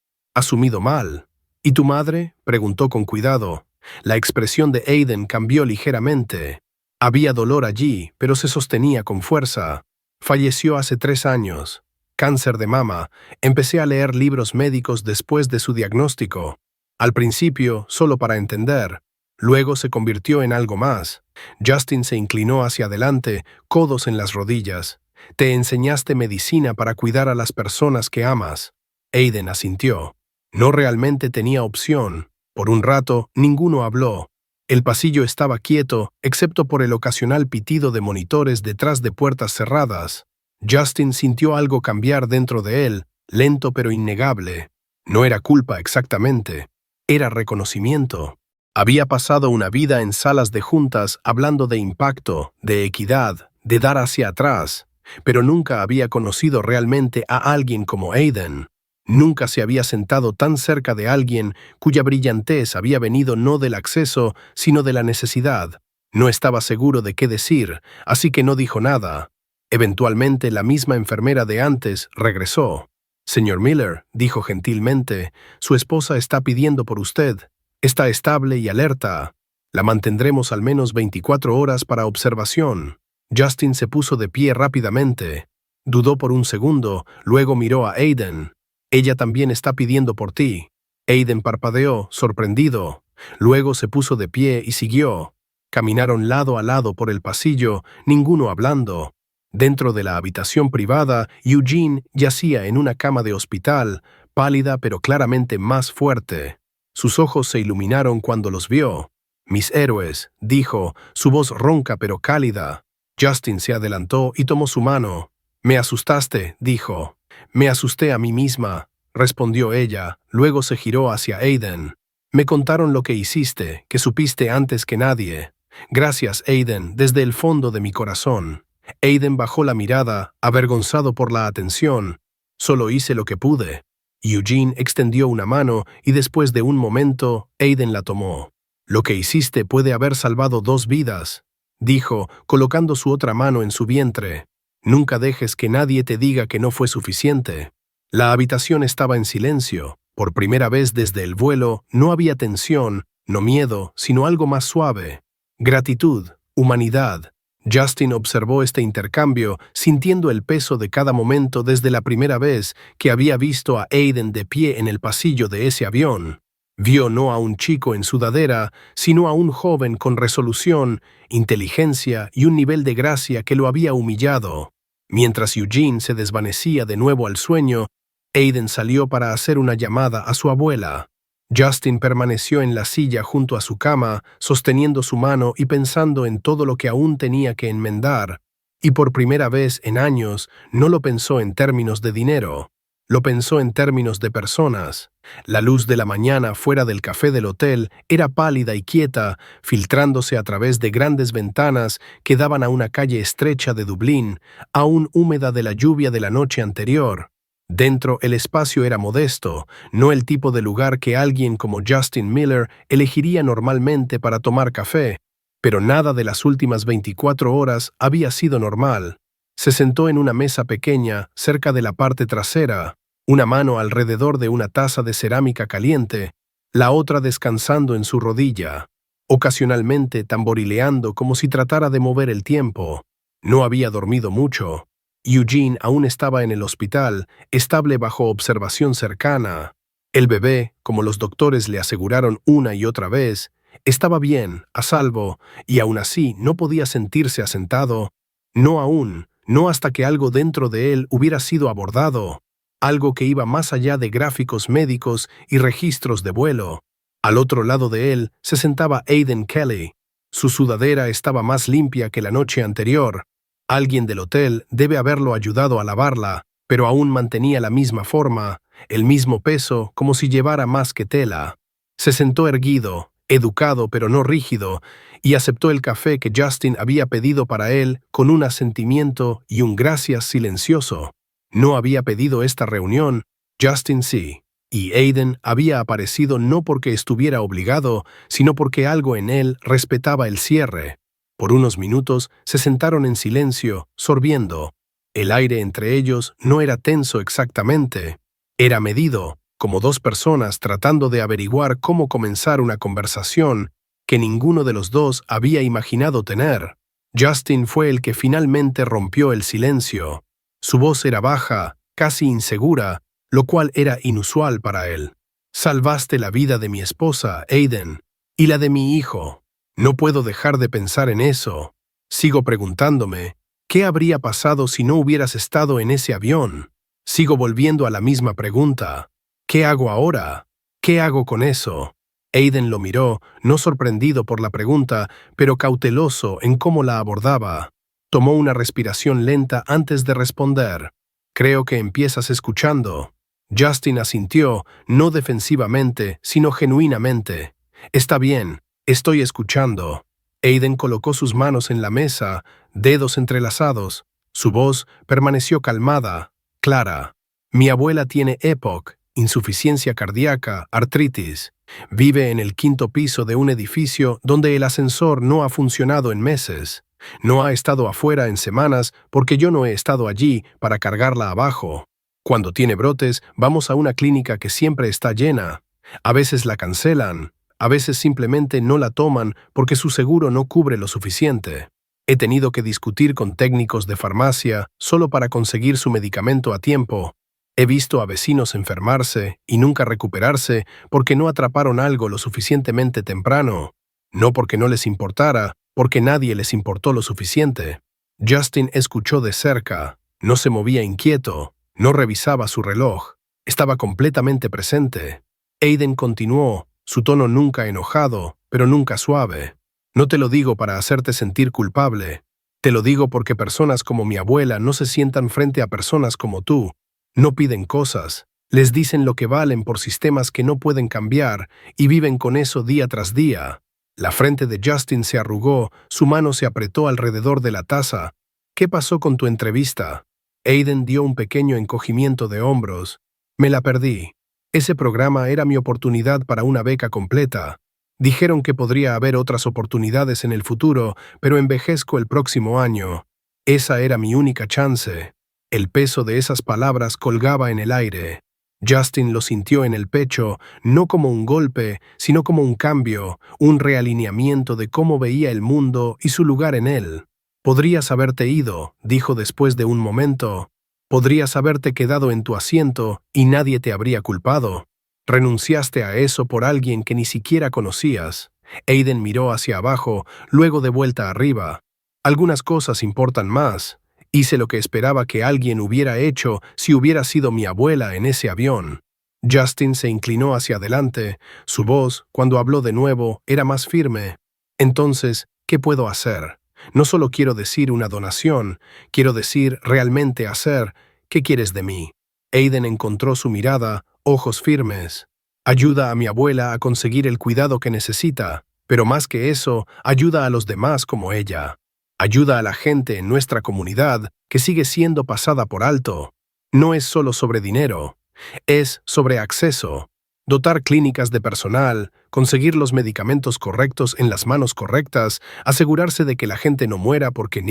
mal. ¿Y tu madre?, preguntó con cuidado. La expresión de Aiden cambió ligeramente. Había dolor allí, pero se sostenía con fuerza. Falleció hace 3 años. Cáncer de mama. Empecé a leer libros médicos después de su diagnóstico. Al principio, solo para entender. Luego se convirtió en algo más. Justin se inclinó hacia adelante, codos en las rodillas. Te enseñaste medicina para cuidar a las personas que amas. Aiden asintió. No realmente tenía opción. Por un rato, ninguno habló. El pasillo estaba quieto, excepto por el ocasional pitido de monitores detrás de puertas cerradas. Justin sintió algo cambiar dentro de él, lento pero innegable. No era culpa exactamente. Era reconocimiento. Había pasado una vida en salas de juntas hablando de impacto, de equidad, de dar hacia atrás, pero nunca había conocido realmente a alguien como Aiden. Nunca se había sentado tan cerca de alguien cuya brillantez había venido no del acceso, sino de la necesidad. No estaba seguro de qué decir, así que no dijo nada. Eventualmente, la misma enfermera de antes regresó. «Señor Miller», dijo gentilmente, «su esposa está pidiendo por usted. Está estable y alerta. La mantendremos al menos 24 horas para observación». Justin se puso de pie rápidamente. Dudó por un segundo, luego miró a Aiden. «Ella también está pidiendo por ti». Aiden parpadeó, sorprendido. Luego se puso de pie y siguió. Caminaron lado a lado por el pasillo, ninguno hablando. Dentro de la habitación privada, Eugene yacía en una cama de hospital, pálida pero claramente más fuerte. Sus ojos se iluminaron cuando los vio. «Mis héroes», dijo, su voz ronca pero cálida. Justin se adelantó y tomó su mano. «Me asustaste», dijo. «Me asusté a mí misma», respondió ella, luego se giró hacia Aiden. «Me contaron lo que hiciste, que supiste antes que nadie. Gracias, Aiden, desde el fondo de mi corazón». Aiden bajó la mirada, avergonzado por la atención. «Solo hice lo que pude». Eugene extendió una mano y después de un momento, Aiden la tomó. «Lo que hiciste puede haber salvado 2 vidas», dijo, colocando su otra mano en su vientre. «Nunca dejes que nadie te diga que no fue suficiente». La habitación estaba en silencio. Por primera vez desde el vuelo, no había tensión, no miedo, sino algo más suave. Gratitud, humanidad. Justin observó este intercambio, sintiendo el peso de cada momento desde la primera vez que había visto a Aiden de pie en el pasillo de ese avión. Vio no a un chico en sudadera, sino a un joven con resolución, inteligencia y un nivel de gracia que lo había humillado. Mientras Eugene se desvanecía de nuevo al sueño, Aiden salió para hacer una llamada a su abuela. Justin permaneció en la silla junto a su cama, sosteniendo su mano y pensando en todo lo que aún tenía que enmendar, y por primera vez en años no lo pensó en términos de dinero, lo pensó en términos de personas. La luz de la mañana fuera del café del hotel era pálida y quieta, filtrándose a través de grandes ventanas que daban a una calle estrecha de Dublín, aún húmeda de la lluvia de la noche anterior. Dentro el espacio era modesto, no el tipo de lugar que alguien como Justin Miller elegiría normalmente para tomar café, pero nada de las últimas 24 horas había sido normal. Se sentó en una mesa pequeña, cerca de la parte trasera, una mano alrededor de una taza de cerámica caliente, la otra descansando en su rodilla, ocasionalmente tamborileando como si tratara de mover el tiempo. No había dormido mucho. Eugene aún estaba en el hospital, estable bajo observación cercana. El bebé, como los doctores le aseguraron una y otra vez, estaba bien, a salvo, y aún así no podía sentirse asentado. No aún, no hasta que algo dentro de él hubiera sido abordado, algo que iba más allá de gráficos médicos y registros de vuelo. Al otro lado de él se sentaba Aiden Kelly. Su sudadera estaba más limpia que la noche anterior. Alguien del hotel debe haberlo ayudado a lavarla, pero aún mantenía la misma forma, el mismo peso, como si llevara más que tela. Se sentó erguido, educado pero no rígido, y aceptó el café que Justin había pedido para él con un asentimiento y un gracias silencioso. No había pedido esta reunión, Justin sí, y Aiden había aparecido no porque estuviera obligado, sino porque algo en él respetaba el cierre. Por unos minutos se sentaron en silencio, sorbiendo. El aire entre ellos no era tenso exactamente. Era medido, como dos personas tratando de averiguar cómo comenzar una conversación que ninguno de los dos había imaginado tener. Justin fue el que finalmente rompió el silencio. Su voz era baja, casi insegura, lo cual era inusual para él. «Salvaste la vida de mi esposa, Aiden, y la de mi hijo. No puedo dejar de pensar en eso. Sigo preguntándome, ¿qué habría pasado si no hubieras estado en ese avión? Sigo volviendo a la misma pregunta. ¿Qué hago ahora? ¿Qué hago con eso?» Aiden lo miró, no sorprendido por la pregunta, pero cauteloso en cómo la abordaba. Tomó una respiración lenta antes de responder. «Creo que empiezas escuchando». Justin asintió, no defensivamente, sino genuinamente. «Está bien. Estoy escuchando». Aiden colocó sus manos en la mesa, dedos entrelazados. Su voz permaneció calmada, clara. «Mi abuela tiene EPOC, insuficiencia cardíaca, artritis. Vive en el 5º piso de un edificio donde el ascensor no ha funcionado en meses. No ha estado afuera en semanas porque yo no he estado allí para cargarla abajo. Cuando tiene brotes, vamos a una clínica que siempre está llena. A veces la cancelan. A veces simplemente no la toman porque su seguro no cubre lo suficiente. He tenido que discutir con técnicos de farmacia solo para conseguir su medicamento a tiempo. He visto a vecinos enfermarse y nunca recuperarse porque no atraparon algo lo suficientemente temprano. No porque no les importara, porque nadie les importó lo suficiente». Justin escuchó de cerca. No se movía inquieto, no revisaba su reloj. Estaba completamente presente. Aiden continuó, su tono nunca enojado, pero nunca suave. «No te lo digo para hacerte sentir culpable. Te lo digo porque personas como mi abuela no se sientan frente a personas como tú. No piden cosas. Les dicen lo que valen por sistemas que no pueden cambiar y viven con eso día tras día». La frente de Justin se arrugó, su mano se apretó alrededor de la taza. «¿Qué pasó con tu entrevista?» Aiden dio un pequeño encogimiento de hombros. «Me la perdí. Ese programa era mi oportunidad para una beca completa. Dijeron que podría haber otras oportunidades en el futuro, pero envejezco el próximo año. Esa era mi única chance». El peso de esas palabras colgaba en el aire. Justin lo sintió en el pecho, no como un golpe, sino como un cambio, un realineamiento de cómo veía el mundo y su lugar en él. Podrías haberte ido, dijo después de un momento. Podrías haberte quedado en tu asiento y nadie te habría culpado. Renunciaste a eso por alguien que ni siquiera conocías. Aiden miró hacia abajo, luego de vuelta arriba. Algunas cosas importan más. Hice lo que esperaba que alguien hubiera hecho si hubiera sido mi abuela en ese avión. Justin se inclinó hacia adelante. Su voz, cuando habló de nuevo, era más firme. Entonces, ¿qué puedo hacer? No solo quiero decir una donación, quiero decir realmente hacer. ¿Qué quieres de mí? Aiden encontró su mirada, ojos firmes. Ayuda a mi abuela a conseguir el cuidado que necesita, pero más que eso, ayuda a los demás como ella. Ayuda a la gente en nuestra comunidad que sigue siendo pasada por alto. No es solo sobre dinero, es sobre acceso. Dotar clínicas de personal, conseguir los medicamentos correctos en las manos correctas, asegurarse de que la gente no muera porque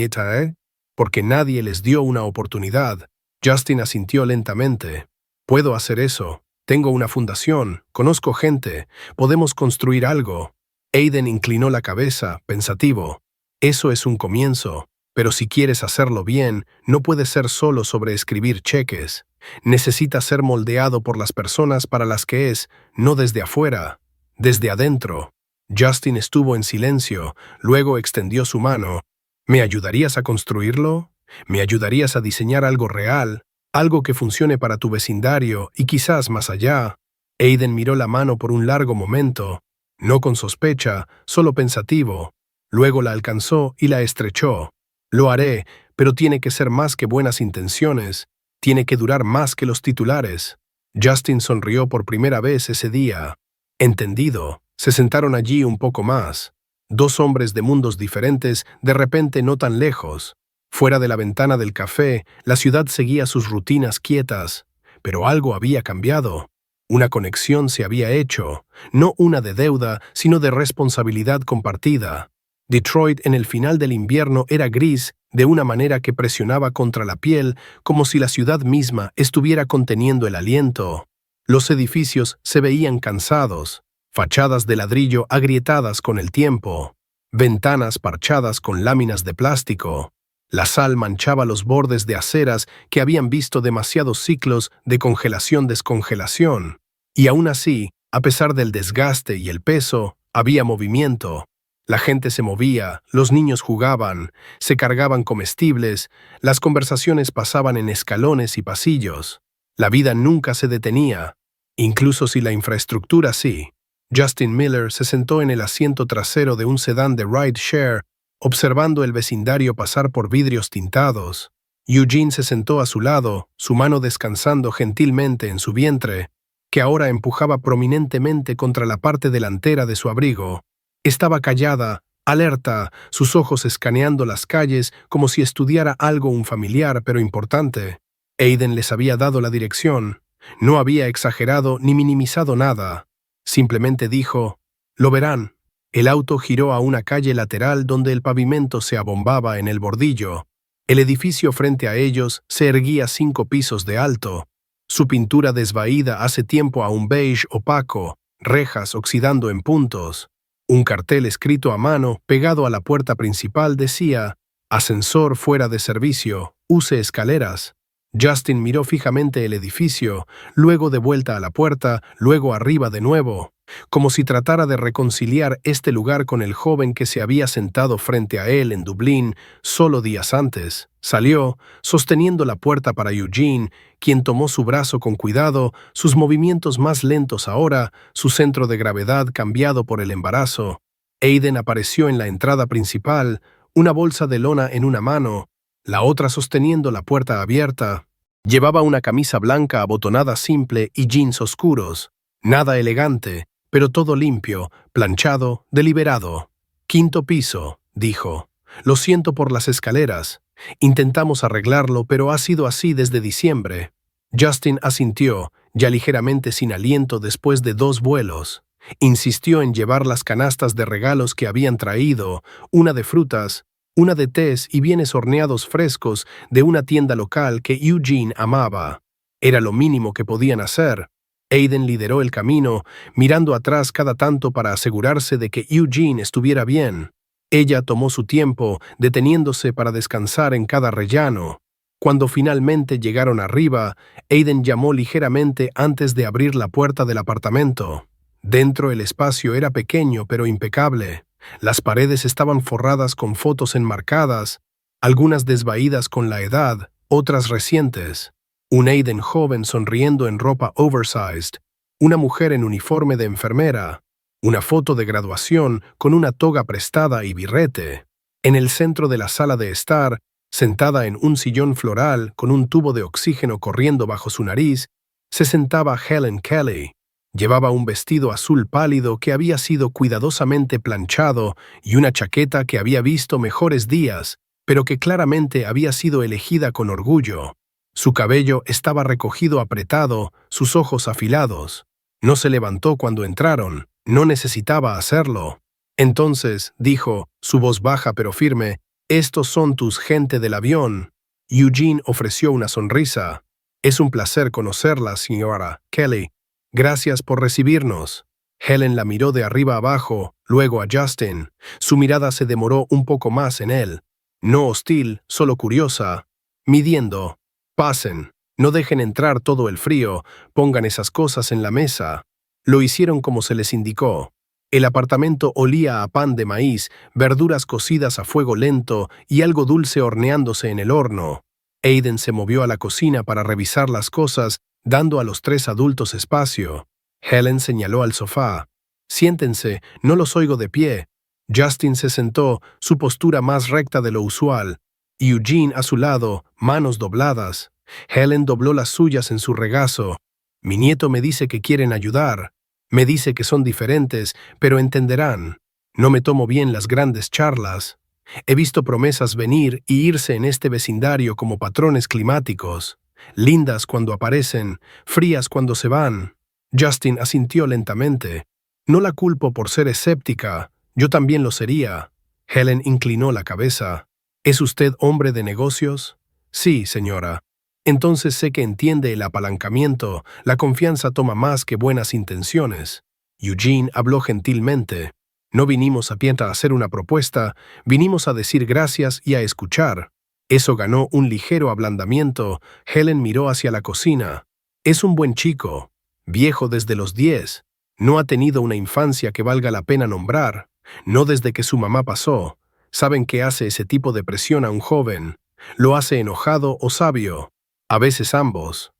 porque nadie les dio una oportunidad. Justin asintió lentamente. Puedo hacer eso. Tengo una fundación, conozco gente, podemos construir algo. Aiden inclinó la cabeza, pensativo. Eso es un comienzo, pero si quieres hacerlo bien, no puede ser solo sobre escribir cheques. Necesita ser moldeado por las personas para las que es, no desde afuera, desde adentro. Justin estuvo en silencio, luego extendió su mano. ¿Me ayudarías a construirlo? ¿Me ayudarías a diseñar algo real? Algo que funcione para tu vecindario y quizás más allá. Aiden miró la mano por un largo momento, no con sospecha, solo pensativo. Luego la alcanzó y la estrechó. Lo haré, pero tiene que ser más que buenas intenciones. Tiene que durar más que los titulares. Justin sonrió por primera vez ese día. Entendido. Se sentaron allí un poco más. Dos hombres de mundos diferentes, de repente no tan lejos. Fuera de la ventana del café, la ciudad seguía sus rutinas quietas, pero algo había cambiado. Una conexión se había hecho, no una de deuda, sino de responsabilidad compartida. Detroit en el final del invierno era gris de una manera que presionaba contra la piel, como si la ciudad misma estuviera conteniendo el aliento. Los edificios se veían cansados, fachadas de ladrillo agrietadas con el tiempo, ventanas parchadas con láminas de plástico. La sal manchaba los bordes de aceras que habían visto demasiados ciclos de congelación-descongelación. Y aún así, a pesar del desgaste y el peso, había movimiento. La gente se movía, los niños jugaban, se cargaban comestibles, las conversaciones pasaban en escalones y pasillos. La vida nunca se detenía, incluso si la infraestructura sí. Justin Miller se sentó en el asiento trasero de un sedán de ride-share, observando el vecindario pasar por vidrios tintados. Eugene se sentó a su lado, su mano descansando gentilmente en su vientre, que ahora empujaba prominentemente contra la parte delantera de su abrigo. Estaba callada, alerta, sus ojos escaneando las calles como si estudiara algo un familiar pero importante. Aiden les había dado la dirección. No había exagerado ni minimizado nada. Simplemente dijo, «Lo verán». El auto giró a una calle lateral donde el pavimento se abombaba en el bordillo. El edificio frente a ellos se erguía 5 pisos de alto. Su pintura desvaída hace tiempo a un beige opaco, rejas oxidando en puntos. Un cartel escrito a mano, pegado a la puerta principal, decía, «Ascensor fuera de servicio, use escaleras». Justin miró fijamente el edificio, luego de vuelta a la puerta, luego arriba de nuevo, como si tratara de reconciliar este lugar con el joven que se había sentado frente a él en Dublín solo días antes. Salió, sosteniendo la puerta para Eugene, quien tomó su brazo con cuidado, sus movimientos más lentos ahora, su centro de gravedad cambiado por el embarazo. Aiden apareció en la entrada principal, una bolsa de lona en una mano, la otra sosteniendo la puerta abierta. Llevaba una camisa blanca abotonada simple y jeans oscuros. Nada elegante, pero todo limpio, planchado, deliberado. «5º piso», dijo. «Lo siento por las escaleras. Intentamos arreglarlo, pero ha sido así desde diciembre». Justin asintió, ya ligeramente sin aliento después de 2 vuelos. Insistió en llevar las canastas de regalos que habían traído, una de frutas, una de tés y bienes horneados frescos de una tienda local que Eugene amaba. Era lo mínimo que podían hacer. Aiden lideró el camino, mirando atrás cada tanto para asegurarse de que Eugene estuviera bien. Ella tomó su tiempo, deteniéndose para descansar en cada rellano. Cuando finalmente llegaron arriba, Aiden llamó ligeramente antes de abrir la puerta del apartamento. Dentro el espacio era pequeño pero impecable. Las paredes estaban forradas con fotos enmarcadas, algunas desvaídas con la edad, otras recientes. Un Aiden joven sonriendo en ropa oversized, una mujer en uniforme de enfermera, una foto de graduación con una toga prestada y birrete. En el centro de la sala de estar, sentada en un sillón floral con un tubo de oxígeno corriendo bajo su nariz, se sentaba Helen Kelly. Llevaba un vestido azul pálido que había sido cuidadosamente planchado y una chaqueta que había visto mejores días, pero que claramente había sido elegida con orgullo. Su cabello estaba recogido apretado, sus ojos afilados. No se levantó cuando entraron, no necesitaba hacerlo. Entonces, dijo, su voz baja pero firme, «Estos son tus gente del avión». Eugene ofreció una sonrisa. «Es un placer conocerla, señora Kelly. Gracias por recibirnos». Helen la miró de arriba abajo, luego a Justin. Su mirada se demoró un poco más en él. No hostil, solo curiosa. Midiendo. «Pasen. No dejen entrar todo el frío. Pongan esas cosas en la mesa». Lo hicieron como se les indicó. El apartamento olía a pan de maíz, verduras cocidas a fuego lento y algo dulce horneándose en el horno. Aiden se movió a la cocina para revisar las cosas, dando a los tres adultos espacio. Helen señaló al sofá. «Siéntense, no los oigo de pie». Justin se sentó, su postura más recta de lo usual. Eugene a su lado, manos dobladas. Helen dobló las suyas en su regazo. «Mi nieto me dice que quieren ayudar. Me dice que son diferentes, pero entenderán. No me tomo bien las grandes charlas. He visto promesas venir y irse en este vecindario como patrones climáticos. Lindas cuando aparecen, frías cuando se van». Justin asintió lentamente. «No la culpo por ser escéptica. Yo también lo sería». Helen inclinó la cabeza. «¿Es usted hombre de negocios?» «Sí, señora». «Entonces sé que entiende el apalancamiento, la confianza toma más que buenas intenciones». Eugene habló gentilmente. «No vinimos a pie a hacer una propuesta, vinimos a decir gracias y a escuchar». Eso ganó un ligero ablandamiento. Helen miró hacia la cocina. «Es un buen chico, viejo desde los 10. No ha tenido una infancia que valga la pena nombrar, no desde que su mamá pasó. ¿Saben qué hace ese tipo de presión a un joven? Lo hace enojado o sabio. A veces ambos».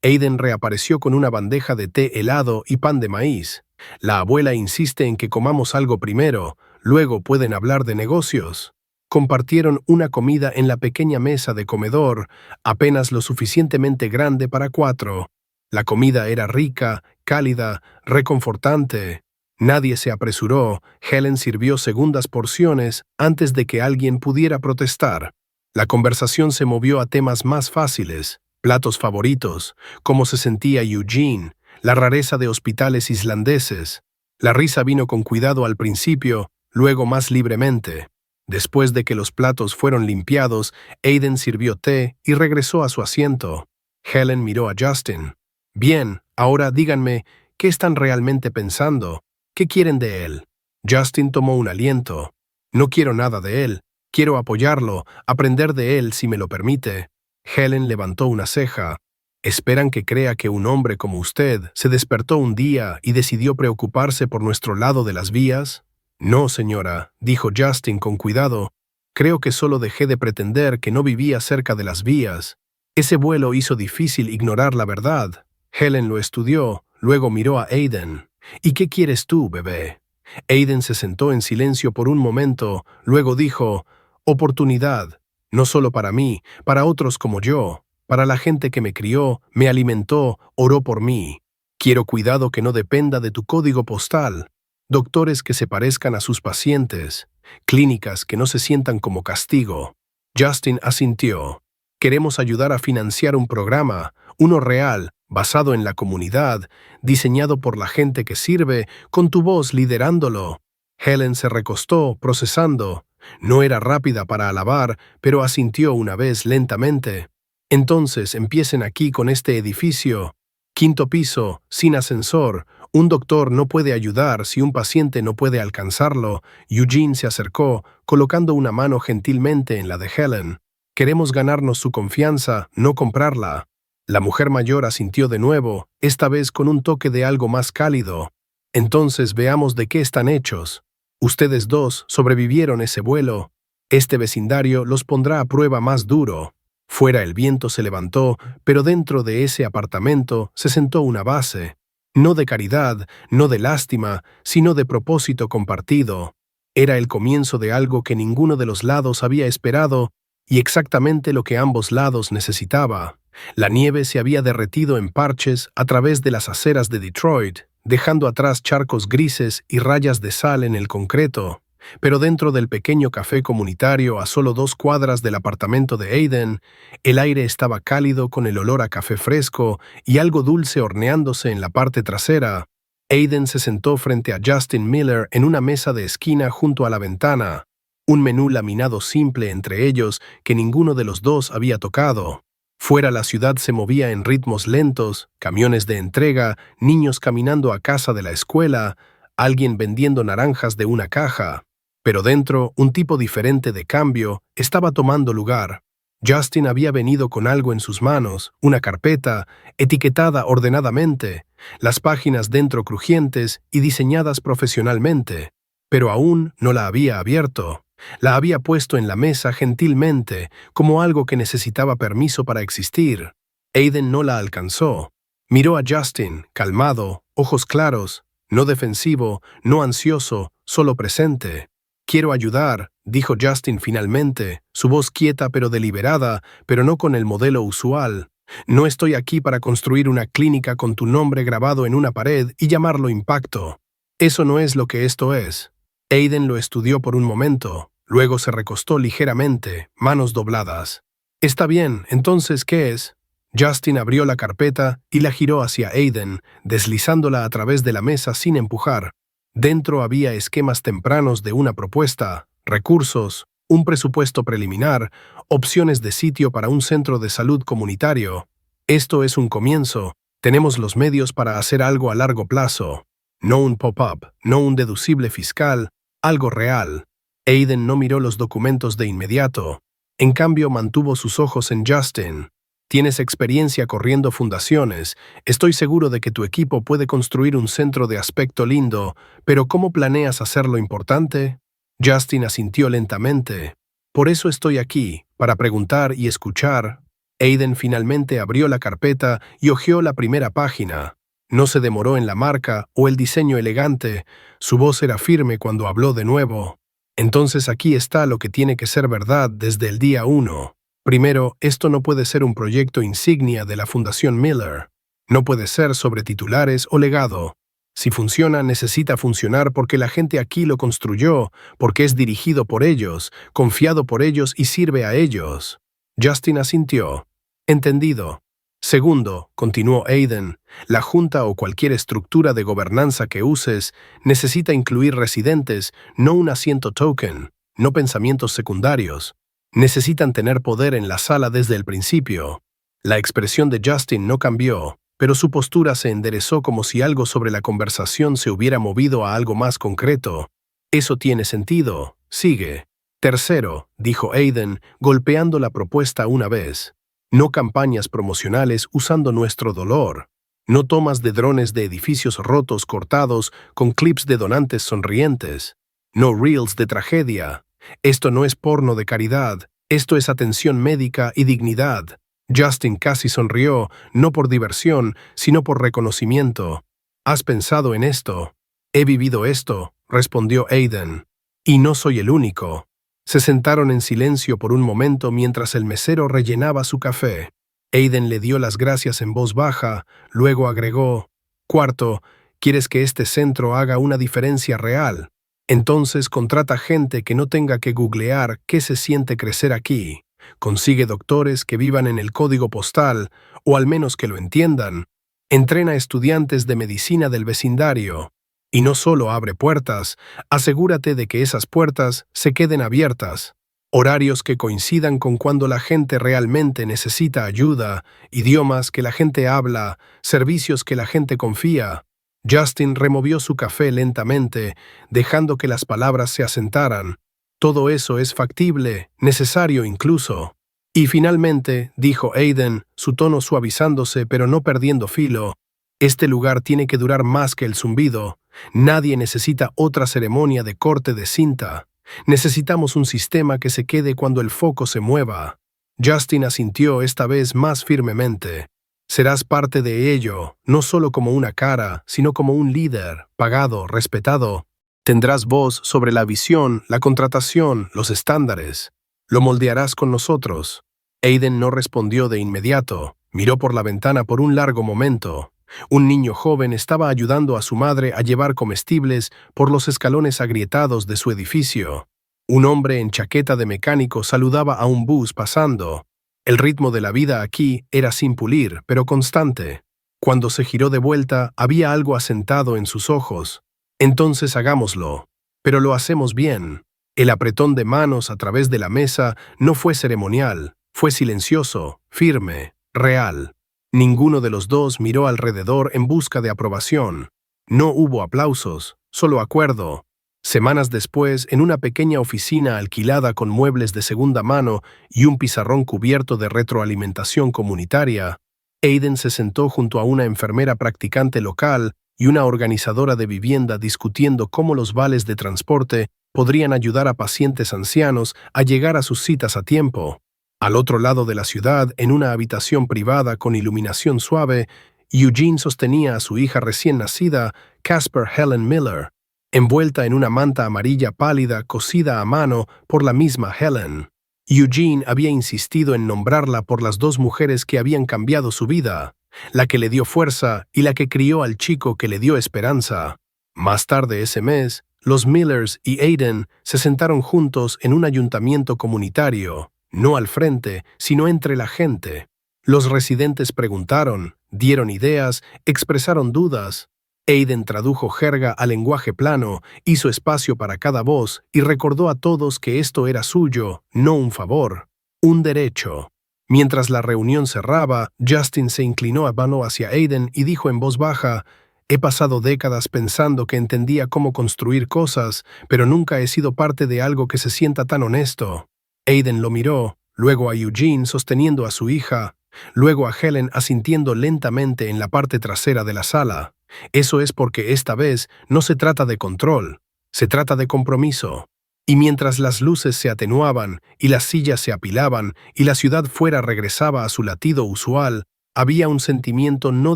Aiden reapareció con una bandeja de té helado y pan de maíz. «La abuela insiste en que comamos algo primero, luego pueden hablar de negocios». Compartieron una comida en la pequeña mesa de comedor, apenas lo suficientemente grande para 4. La comida era rica, cálida, reconfortante. Nadie se apresuró. Helen sirvió segundas porciones antes de que alguien pudiera protestar. La conversación se movió a temas más fáciles, platos favoritos, cómo se sentía Eugene, la rareza de hospitales islandeses. La risa vino con cuidado al principio, luego más libremente. Después de que los platos fueron limpiados, Aiden sirvió té y regresó a su asiento. Helen miró a Justin. «Bien, ahora díganme, ¿qué están realmente pensando? ¿Qué quieren de él?» Justin tomó un aliento. «No quiero nada de él. Quiero apoyarlo, aprender de él si me lo permite». Helen levantó una ceja. «¿Esperan que crea que un hombre como usted se despertó un día y decidió preocuparse por nuestro lado de las vías?» «No, señora», dijo Justin con cuidado. «Creo que solo dejé de pretender que no vivía cerca de las vías. Ese vuelo hizo difícil ignorar la verdad». Helen lo estudió, luego miró a Aiden. «¿Y qué quieres tú, bebé?» Aiden se sentó en silencio por un momento, luego dijo, «Oportunidad, no solo para mí, para otros como yo, para la gente que me crió, me alimentó, oró por mí. Quiero cuidado que no dependa de tu código postal, doctores que se parezcan a sus pacientes, clínicas que no se sientan como castigo». Justin asintió. «Queremos ayudar a financiar un programa, uno real, basado en la comunidad, diseñado por la gente que sirve, con tu voz liderándolo». Helen se recostó, procesando. No era rápida para alabar, pero asintió una vez lentamente. «Entonces empiecen aquí con este edificio. Quinto piso, sin ascensor. Un doctor no puede ayudar si un paciente no puede alcanzarlo. Eugene se acercó, colocando una mano gentilmente en la de Helen. Queremos ganarnos su confianza, no comprarla. La mujer mayor asintió de nuevo, esta vez con un toque de algo más cálido. Entonces veamos de qué están hechos. Ustedes dos sobrevivieron ese vuelo. Este vecindario los pondrá a prueba más duro. Fuera el viento se levantó, pero dentro de ese apartamento se sentó una base. No de caridad, no de lástima, sino de propósito compartido. Era el comienzo de algo que ninguno de los lados había esperado y exactamente lo que ambos lados necesitaba. La nieve se había derretido en parches a través de las aceras de Detroit, dejando atrás charcos grises y rayas de sal en el concreto. Pero dentro del pequeño café comunitario a solo 2 cuadras del apartamento de Aiden, el aire estaba cálido con el olor a café fresco y algo dulce horneándose en la parte trasera. Aiden se sentó frente a Justin Miller en una mesa de esquina junto a la ventana, un menú laminado simple entre ellos que ninguno de los dos había tocado. Fuera la ciudad se movía en ritmos lentos, camiones de entrega, niños caminando a casa de la escuela, alguien vendiendo naranjas de una caja. Pero dentro, un tipo diferente de cambio estaba tomando lugar. Justin había venido con algo en sus manos, una carpeta, etiquetada ordenadamente, las páginas dentro crujientes y diseñadas profesionalmente, pero aún no la había abierto. La había puesto en la mesa gentilmente, como algo que necesitaba permiso para existir. Aiden no la alcanzó. Miró a Justin, calmado, ojos claros, no defensivo, no ansioso, solo presente. «Quiero ayudar», dijo Justin finalmente, su voz quieta pero deliberada, pero no con el modelo usual. «No estoy aquí para construir una clínica con tu nombre grabado en una pared y llamarlo impacto. Eso no es lo que esto es». Aiden lo estudió por un momento, luego se recostó ligeramente, manos dobladas. «Está bien, entonces, ¿qué es?» Justin abrió la carpeta y la giró hacia Aiden, deslizándola a través de la mesa sin empujar. Dentro había esquemas tempranos de una propuesta, recursos, un presupuesto preliminar, opciones de sitio para un centro de salud comunitario. Esto es un comienzo. Tenemos los medios para hacer algo a largo plazo. No un pop-up, no un deducible fiscal, algo real. Aiden no miró los documentos de inmediato. En cambio, mantuvo sus ojos en Justin. Tienes experiencia corriendo fundaciones. Estoy seguro de que tu equipo puede construir un centro de aspecto lindo, pero ¿cómo planeas hacerlo importante? Justin asintió lentamente. Por eso estoy aquí, para preguntar y escuchar. Aiden finalmente abrió la carpeta y hojeó la primera página. No se demoró en la marca o el diseño elegante. Su voz era firme cuando habló de nuevo. Entonces aquí está lo que tiene que ser verdad desde el día 1. Primero, esto no puede ser un proyecto insignia de la Fundación Miller. No puede ser sobre titulares o legado. Si funciona, necesita funcionar porque la gente aquí lo construyó, porque es dirigido por ellos, confiado por ellos y sirve a ellos. Justin asintió. Entendido. Segundo, continuó Aiden, la junta o cualquier estructura de gobernanza que uses necesita incluir residentes, no un asiento token, no pensamientos secundarios. Necesitan tener poder en la sala desde el principio. La expresión de Justin no cambió, pero su postura se enderezó como si algo sobre la conversación se hubiera movido a algo más concreto. Eso tiene sentido. Sigue. Tercero, dijo Aiden, golpeando la propuesta una vez. No campañas promocionales usando nuestro dolor. No tomas de drones de edificios rotos cortados con clips de donantes sonrientes. No reels de tragedia. Esto no es porno de caridad, esto es atención médica y dignidad. Justin casi sonrió, no por diversión, sino por reconocimiento. ¿Has pensado en esto? He vivido esto, respondió Aiden. Y no soy el único. Se sentaron en silencio por un momento mientras el mesero rellenaba su café. Aiden le dio las gracias en voz baja, luego agregó, «Cuarto, ¿quieres que este centro haga una diferencia real? Entonces contrata gente que no tenga que googlear qué se siente crecer aquí. Consigue doctores que vivan en el código postal, o al menos que lo entiendan. Entrena estudiantes de medicina del vecindario. Y no solo abre puertas, asegúrate de que esas puertas se queden abiertas. Horarios que coincidan con cuando la gente realmente necesita ayuda, idiomas que la gente habla, servicios que la gente confía. Justin removió su café lentamente, dejando que las palabras se asentaran. Todo eso es factible, necesario incluso. Y finalmente, dijo Aiden, su tono suavizándose pero no perdiendo filo, este lugar tiene que durar más que el zumbido. Nadie necesita otra ceremonia de corte de cinta. Necesitamos un sistema que se quede cuando el foco se mueva. Justin asintió esta vez más firmemente. Serás parte de ello, no solo como una cara, sino como un líder, pagado, respetado. Tendrás voz sobre la visión, la contratación, los estándares. Lo moldearás con nosotros. Aiden no respondió de inmediato. Miró por la ventana por un largo momento. Un niño joven estaba ayudando a su madre a llevar comestibles por los escalones agrietados de su edificio. Un hombre en chaqueta de mecánico saludaba a un bus pasando. El ritmo de la vida aquí era sin pulir, pero constante. Cuando se giró de vuelta, había algo asentado en sus ojos. Entonces hagámoslo. Pero lo hacemos bien. El apretón de manos a través de la mesa no fue ceremonial, fue silencioso, firme, real. Ninguno de los dos miró alrededor en busca de aprobación. No hubo aplausos, solo acuerdo. Semanas después, en una pequeña oficina alquilada con muebles de segunda mano y un pizarrón cubierto de retroalimentación comunitaria, Aiden se sentó junto a una enfermera practicante local y una organizadora de vivienda discutiendo cómo los vales de transporte podrían ayudar a pacientes ancianos a llegar a sus citas a tiempo. Al otro lado de la ciudad, en una habitación privada con iluminación suave, Eugene sostenía a su hija recién nacida, Casper Helen Miller, envuelta en una manta amarilla pálida cosida a mano por la misma Helen. Eugene había insistido en nombrarla por las dos mujeres que habían cambiado su vida, la que le dio fuerza y la que crió al chico que le dio esperanza. Más tarde ese mes, los Millers y Aiden se sentaron juntos en un ayuntamiento comunitario, no al frente, sino entre la gente. Los residentes preguntaron, dieron ideas, expresaron dudas. Aiden tradujo jerga a lenguaje plano, hizo espacio para cada voz y recordó a todos que esto era suyo, no un favor, un derecho. Mientras la reunión cerraba, Justin se inclinó a mano hacia Aiden y dijo en voz baja, «He pasado décadas pensando que entendía cómo construir cosas, pero nunca he sido parte de algo que se sienta tan honesto». Aiden lo miró, luego a Eugene sosteniendo a su hija, luego a Helen asintiendo lentamente en la parte trasera de la sala. Eso es porque esta vez no se trata de control, se trata de compromiso. Y mientras las luces se atenuaban y las sillas se apilaban y la ciudad fuera regresaba a su latido usual, había un sentimiento no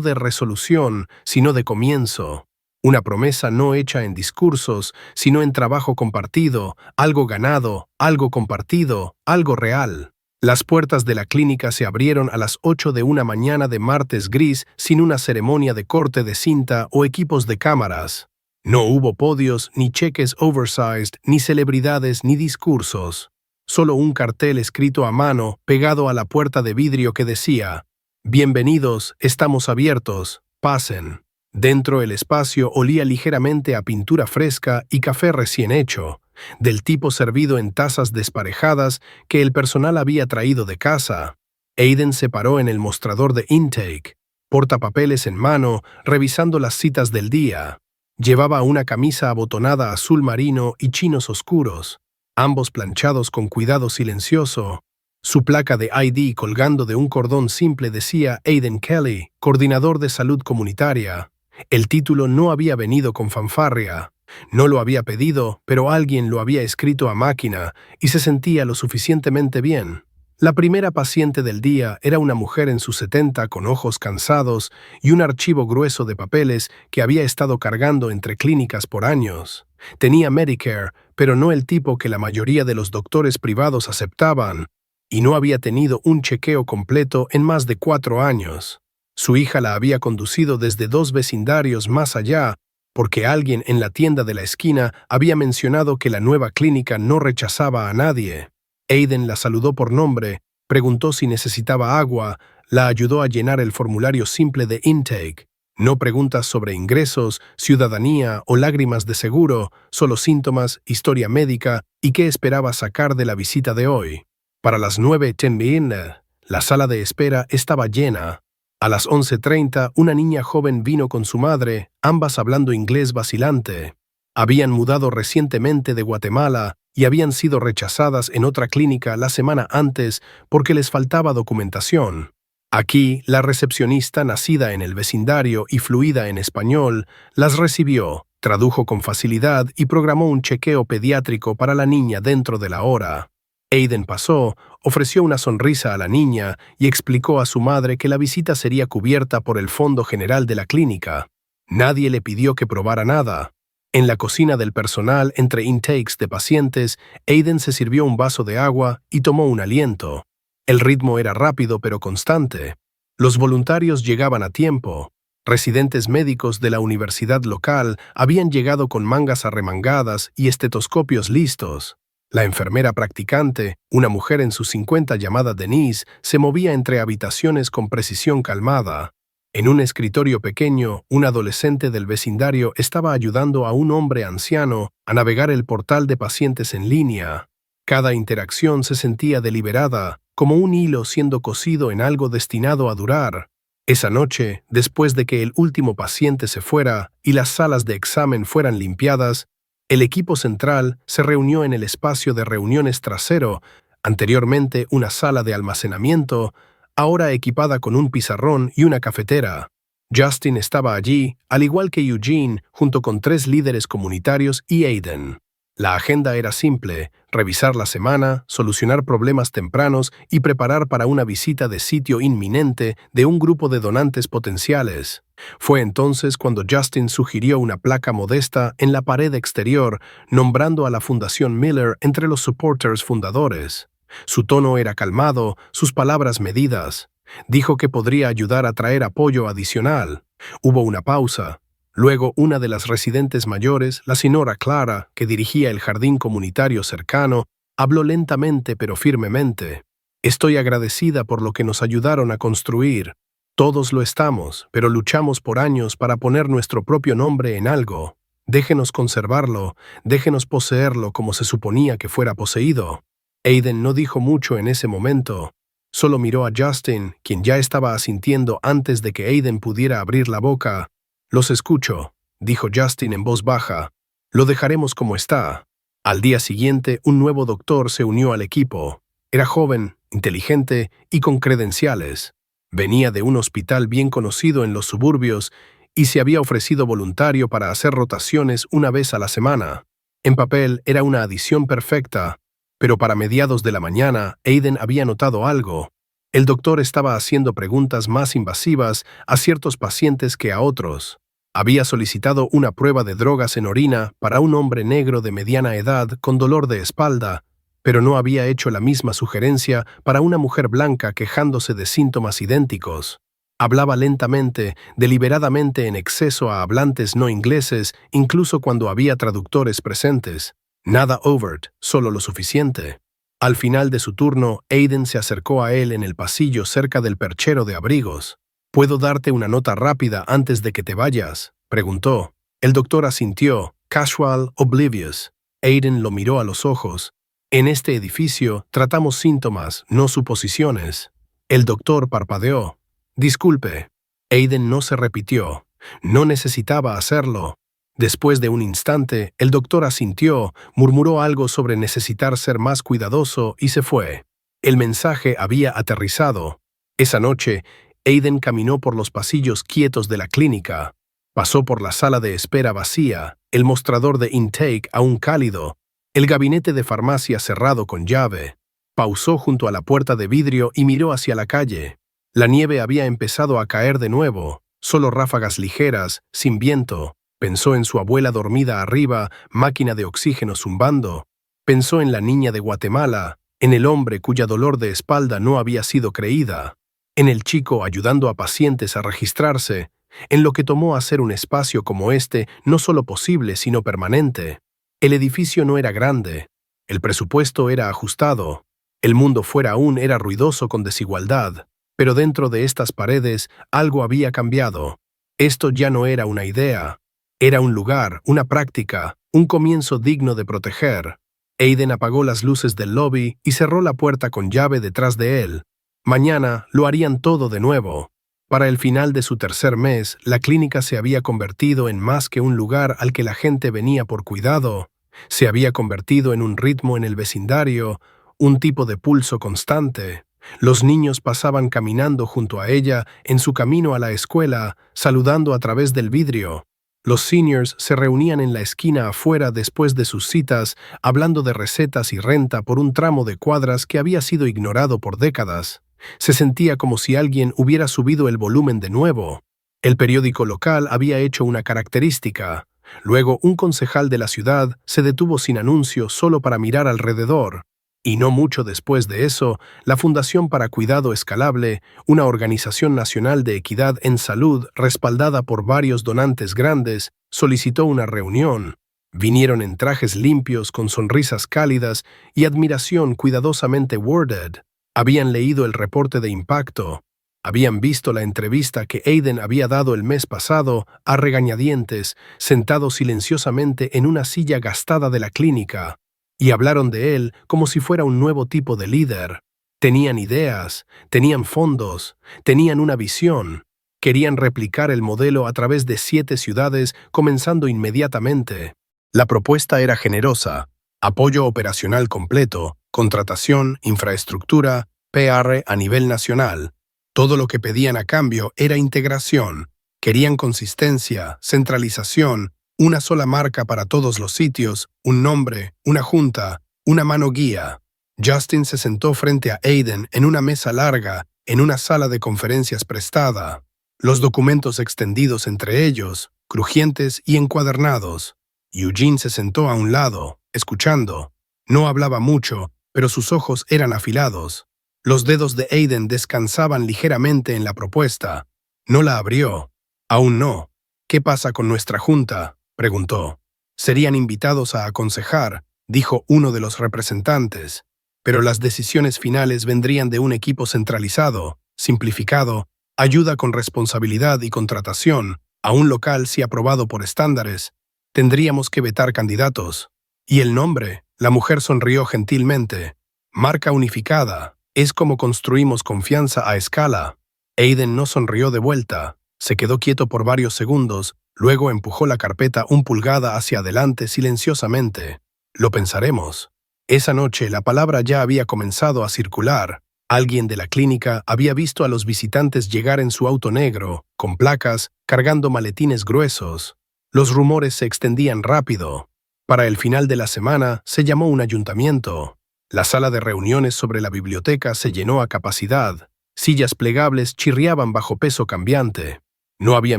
de resolución, sino de comienzo. Una promesa no hecha en discursos, sino en trabajo compartido, algo ganado, algo compartido, algo real. Las puertas de la clínica se abrieron a las 8 de una mañana de martes gris sin una ceremonia de corte de cinta o equipos de cámaras. No hubo podios, ni cheques oversized, ni celebridades, ni discursos. Solo un cartel escrito a mano, pegado a la puerta de vidrio que decía, «Bienvenidos, estamos abiertos, pasen». Dentro el espacio olía ligeramente a pintura fresca y café recién hecho, del tipo servido en tazas desparejadas que el personal había traído de casa. Aiden se paró en el mostrador de intake, portapapeles en mano, revisando las citas del día. Llevaba una camisa abotonada azul marino y chinos oscuros, ambos planchados con cuidado silencioso. Su placa de ID colgando de un cordón simple decía Aiden Kelly, coordinador de salud comunitaria. El título no había venido con fanfarria. No lo había pedido, pero alguien lo había escrito a máquina y se sentía lo suficientemente bien. La primera paciente del día era una mujer en sus 70 con ojos cansados y un archivo grueso de papeles que había estado cargando entre clínicas por años. Tenía Medicare, pero no el tipo que la mayoría de los doctores privados aceptaban, y no había tenido un chequeo completo en más de 4 años. Su hija la había conducido desde 2 vecindarios más allá, porque alguien en la tienda de la esquina había mencionado que la nueva clínica no rechazaba a nadie. Aiden la saludó por nombre, preguntó si necesitaba agua, la ayudó a llenar el formulario simple de intake. No preguntas sobre ingresos, ciudadanía o lágrimas de seguro, solo síntomas, historia médica ¿Y qué esperaba sacar de la visita de hoy? Para las 9:10 la sala de espera estaba llena. A las 11:30 una niña joven vino con su madre, ambas hablando inglés vacilante. Habían mudado recientemente de Guatemala y habían sido rechazadas en otra clínica la semana antes porque les faltaba documentación. Aquí, la recepcionista, nacida en el vecindario y fluida en español, las recibió, tradujo con facilidad y programó un chequeo pediátrico para la niña dentro de la hora. Aiden pasó, ofreció una sonrisa a la niña y explicó a su madre que la visita sería cubierta por el fondo general de la clínica. Nadie le pidió que probara nada. En la cocina del personal, entre intakes de pacientes, Aiden se sirvió un vaso de agua y tomó un aliento. El ritmo era rápido pero constante. Los voluntarios llegaban a tiempo. Residentes médicos de la universidad local habían llegado con mangas arremangadas y estetoscopios listos. La enfermera practicante, una mujer en sus 50 llamada Denise, se movía entre habitaciones con precisión calmada. En un escritorio pequeño, un adolescente del vecindario estaba ayudando a un hombre anciano a navegar el portal de pacientes en línea. Cada interacción se sentía deliberada, como un hilo siendo cosido en algo destinado a durar. Esa noche, después de que el último paciente se fuera y las salas de examen fueran limpiadas, el equipo central se reunió en el espacio de reuniones trasero, anteriormente una sala de almacenamiento, ahora equipada con un pizarrón y una cafetera. Justin estaba allí, al igual que Eugene, junto con 3 líderes comunitarios y Aiden. La agenda era simple: revisar la semana, solucionar problemas tempranos y preparar para una visita de sitio inminente de un grupo de donantes potenciales. Fue entonces cuando Justin sugirió una placa modesta en la pared exterior, nombrando a la Fundación Miller entre los supporters fundadores. Su tono era calmado, sus palabras medidas. Dijo que podría ayudar a traer apoyo adicional. Hubo una pausa. Luego, una de las residentes mayores, la señora Clara, que dirigía el jardín comunitario cercano, habló lentamente pero firmemente. «Estoy agradecida por lo que nos ayudaron a construir. Todos lo estamos, pero luchamos por años para poner nuestro propio nombre en algo. Déjenos conservarlo, déjenos poseerlo como se suponía que fuera poseído». Aiden no dijo mucho en ese momento. Solo miró a Justin, quien ya estaba asintiendo antes de que Aiden pudiera abrir la boca. «Los escucho», dijo Justin en voz baja. «Lo dejaremos como está». Al día siguiente, un nuevo doctor se unió al equipo. Era joven, inteligente y con credenciales. Venía de un hospital bien conocido en los suburbios y se había ofrecido voluntario para hacer rotaciones una vez a la semana. En papel era una adición perfecta, pero para mediados de la mañana, Aiden había notado algo. El doctor estaba haciendo preguntas más invasivas a ciertos pacientes que a otros. Había solicitado una prueba de drogas en orina para un hombre negro de mediana edad con dolor de espalda, pero no había hecho la misma sugerencia para una mujer blanca quejándose de síntomas idénticos. Hablaba lentamente, deliberadamente en exceso a hablantes no ingleses, incluso cuando había traductores presentes. Nada overt, solo lo suficiente. Al final de su turno, Aiden se acercó a él en el pasillo cerca del perchero de abrigos. «¿Puedo darte una nota rápida antes de que te vayas?», preguntó. El doctor asintió, casual, oblivious. Aiden lo miró a los ojos. «En este edificio tratamos síntomas, no suposiciones». El doctor parpadeó. «Disculpe». Aiden no se repitió. No necesitaba hacerlo. Después de un instante, el doctor asintió, murmuró algo sobre necesitar ser más cuidadoso y se fue. El mensaje había aterrizado. Esa noche, Aiden caminó por los pasillos quietos de la clínica. Pasó por la sala de espera vacía, el mostrador de intake aún cálido, el gabinete de farmacia cerrado con llave. Pausó junto a la puerta de vidrio y miró hacia la calle. La nieve había empezado a caer de nuevo, solo ráfagas ligeras, sin viento. Pensó en su abuela dormida arriba, máquina de oxígeno zumbando. Pensó en la niña de Guatemala, en el hombre cuya dolor de espalda no había sido creída, en el chico ayudando a pacientes a registrarse, en lo que tomó hacer un espacio como este no solo posible sino permanente. El edificio no era grande, el presupuesto era ajustado, el mundo fuera aún era ruidoso con desigualdad, pero dentro de estas paredes algo había cambiado. Esto ya no era una idea. Era un lugar, una práctica, un comienzo digno de proteger. Aiden apagó las luces del lobby y cerró la puerta con llave detrás de él. Mañana lo harían todo de nuevo. Para el final de su tercer mes, la clínica se había convertido en más que un lugar al que la gente venía por cuidado. Se había convertido en un ritmo en el vecindario, un tipo de pulso constante. Los niños pasaban caminando junto a ella en su camino a la escuela, saludando a través del vidrio. Los seniors se reunían en la esquina afuera después de sus citas, hablando de recetas y renta por un tramo de cuadras que había sido ignorado por décadas. Se sentía como si alguien hubiera subido el volumen de nuevo. El periódico local había hecho una característica. Luego, un concejal de la ciudad se detuvo sin anuncio solo para mirar alrededor. Y no mucho después de eso, la Fundación para Cuidado Escalable, una organización nacional de equidad en salud respaldada por varios donantes grandes, solicitó una reunión. Vinieron en trajes limpios, con sonrisas cálidas y admiración cuidadosamente worded. Habían leído el reporte de impacto. Habían visto la entrevista que Aiden había dado el mes pasado a regañadientes, sentado silenciosamente en una silla gastada de la clínica. Y hablaron de él como si fuera un nuevo tipo de líder. Tenían ideas, tenían fondos, tenían una visión. Querían replicar el modelo a través de 7 ciudades, comenzando inmediatamente. La propuesta era generosa: apoyo operacional completo, contratación, infraestructura, PR a nivel nacional. Todo lo que pedían a cambio era integración. Querían consistencia, centralización, una sola marca para todos los sitios, un nombre, una junta, una mano guía. Justin se sentó frente a Aiden en una mesa larga, en una sala de conferencias prestada. Los documentos extendidos entre ellos, crujientes y encuadernados. Eugene se sentó a un lado, escuchando. No hablaba mucho, pero sus ojos eran afilados. Los dedos de Aiden descansaban ligeramente en la propuesta. No la abrió. Aún no. ¿Qué pasa con nuestra junta?, preguntó. Serían invitados a aconsejar, dijo uno de los representantes, pero las decisiones finales vendrían de un equipo centralizado, simplificado, ayuda con responsabilidad y contratación, a un local si aprobado por estándares. Tendríamos que vetar candidatos. ¿Y el nombre? La mujer sonrió gentilmente. Marca unificada. Es como construimos confianza a escala. Aiden no sonrió de vuelta. Se quedó quieto por varios segundos, luego empujó la carpeta un pulgada hacia adelante silenciosamente. Lo pensaremos. Esa noche la palabra ya había comenzado a circular. Alguien de la clínica había visto a los visitantes llegar en su auto negro, con placas, cargando maletines gruesos. Los rumores se extendían rápido. Para el final de la semana se llamó un ayuntamiento. La sala de reuniones sobre la biblioteca se llenó a capacidad. Sillas plegables chirriaban bajo peso cambiante. No había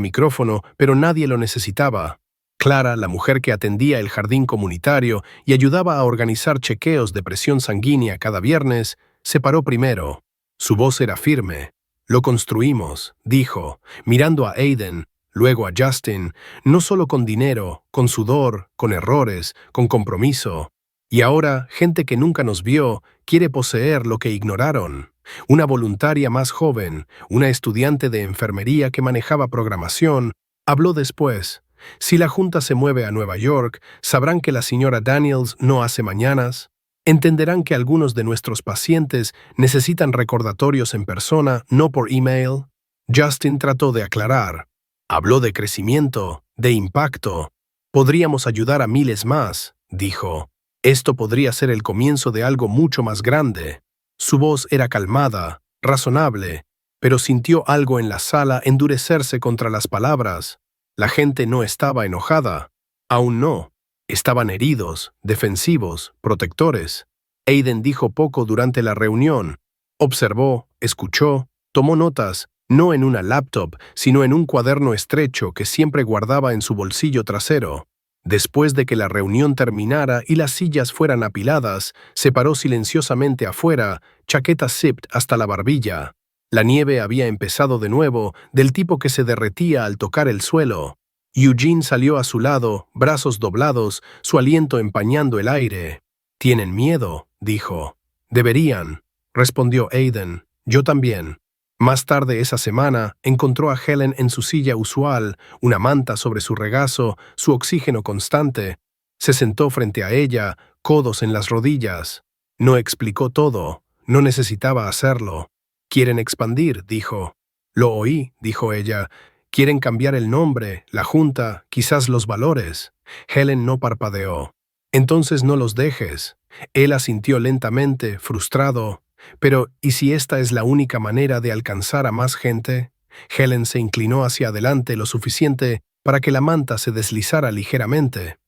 micrófono, pero nadie lo necesitaba. Clara, la mujer que atendía el jardín comunitario y ayudaba a organizar chequeos de presión sanguínea cada viernes, se paró primero. Su voz era firme. Lo construimos, dijo, mirando a Aiden, luego a Justin, no solo con dinero, con sudor, con errores, con compromiso. Y ahora, gente que nunca nos vio, quiere poseer lo que ignoraron. Una voluntaria más joven, una estudiante de enfermería que manejaba programación, habló después. Si la junta se mueve a Nueva York, sabrán que la señora Daniels no hace mañanas. Entenderán que algunos de nuestros pacientes necesitan recordatorios en persona, no por email. Justin trató de aclarar. Habló de crecimiento, de impacto. Podríamos ayudar a miles más, dijo. Esto podría ser el comienzo de algo mucho más grande. Su voz era calmada, razonable, pero sintió algo en la sala endurecerse contra las palabras. La gente no estaba enojada. Aún no. Estaban heridos, defensivos, protectores. Aiden dijo poco durante la reunión. Observó, escuchó, tomó notas, no en una laptop, sino en un cuaderno estrecho que siempre guardaba en su bolsillo trasero. Después de que la reunión terminara y las sillas fueran apiladas, se paró silenciosamente afuera, chaqueta zipped hasta la barbilla. La nieve había empezado de nuevo, del tipo que se derretía al tocar el suelo. Eugene salió a su lado, brazos doblados, su aliento empañando el aire. «Tienen miedo», dijo. «Deberían», respondió Aiden. «Yo también». Más tarde esa semana, encontró a Helen en su silla usual, una manta sobre su regazo, su oxígeno constante. Se sentó frente a ella, codos en las rodillas. No explicó todo. No necesitaba hacerlo. «Quieren expandir», dijo. «Lo oí», dijo ella. «Quieren cambiar el nombre, la junta, quizás los valores». Helen no parpadeó. «Entonces no los dejes». Él asintió lentamente, frustrado. «Pero, ¿y si esta es la única manera de alcanzar a más gente?» Helen se inclinó hacia adelante lo suficiente para que la manta se deslizara ligeramente.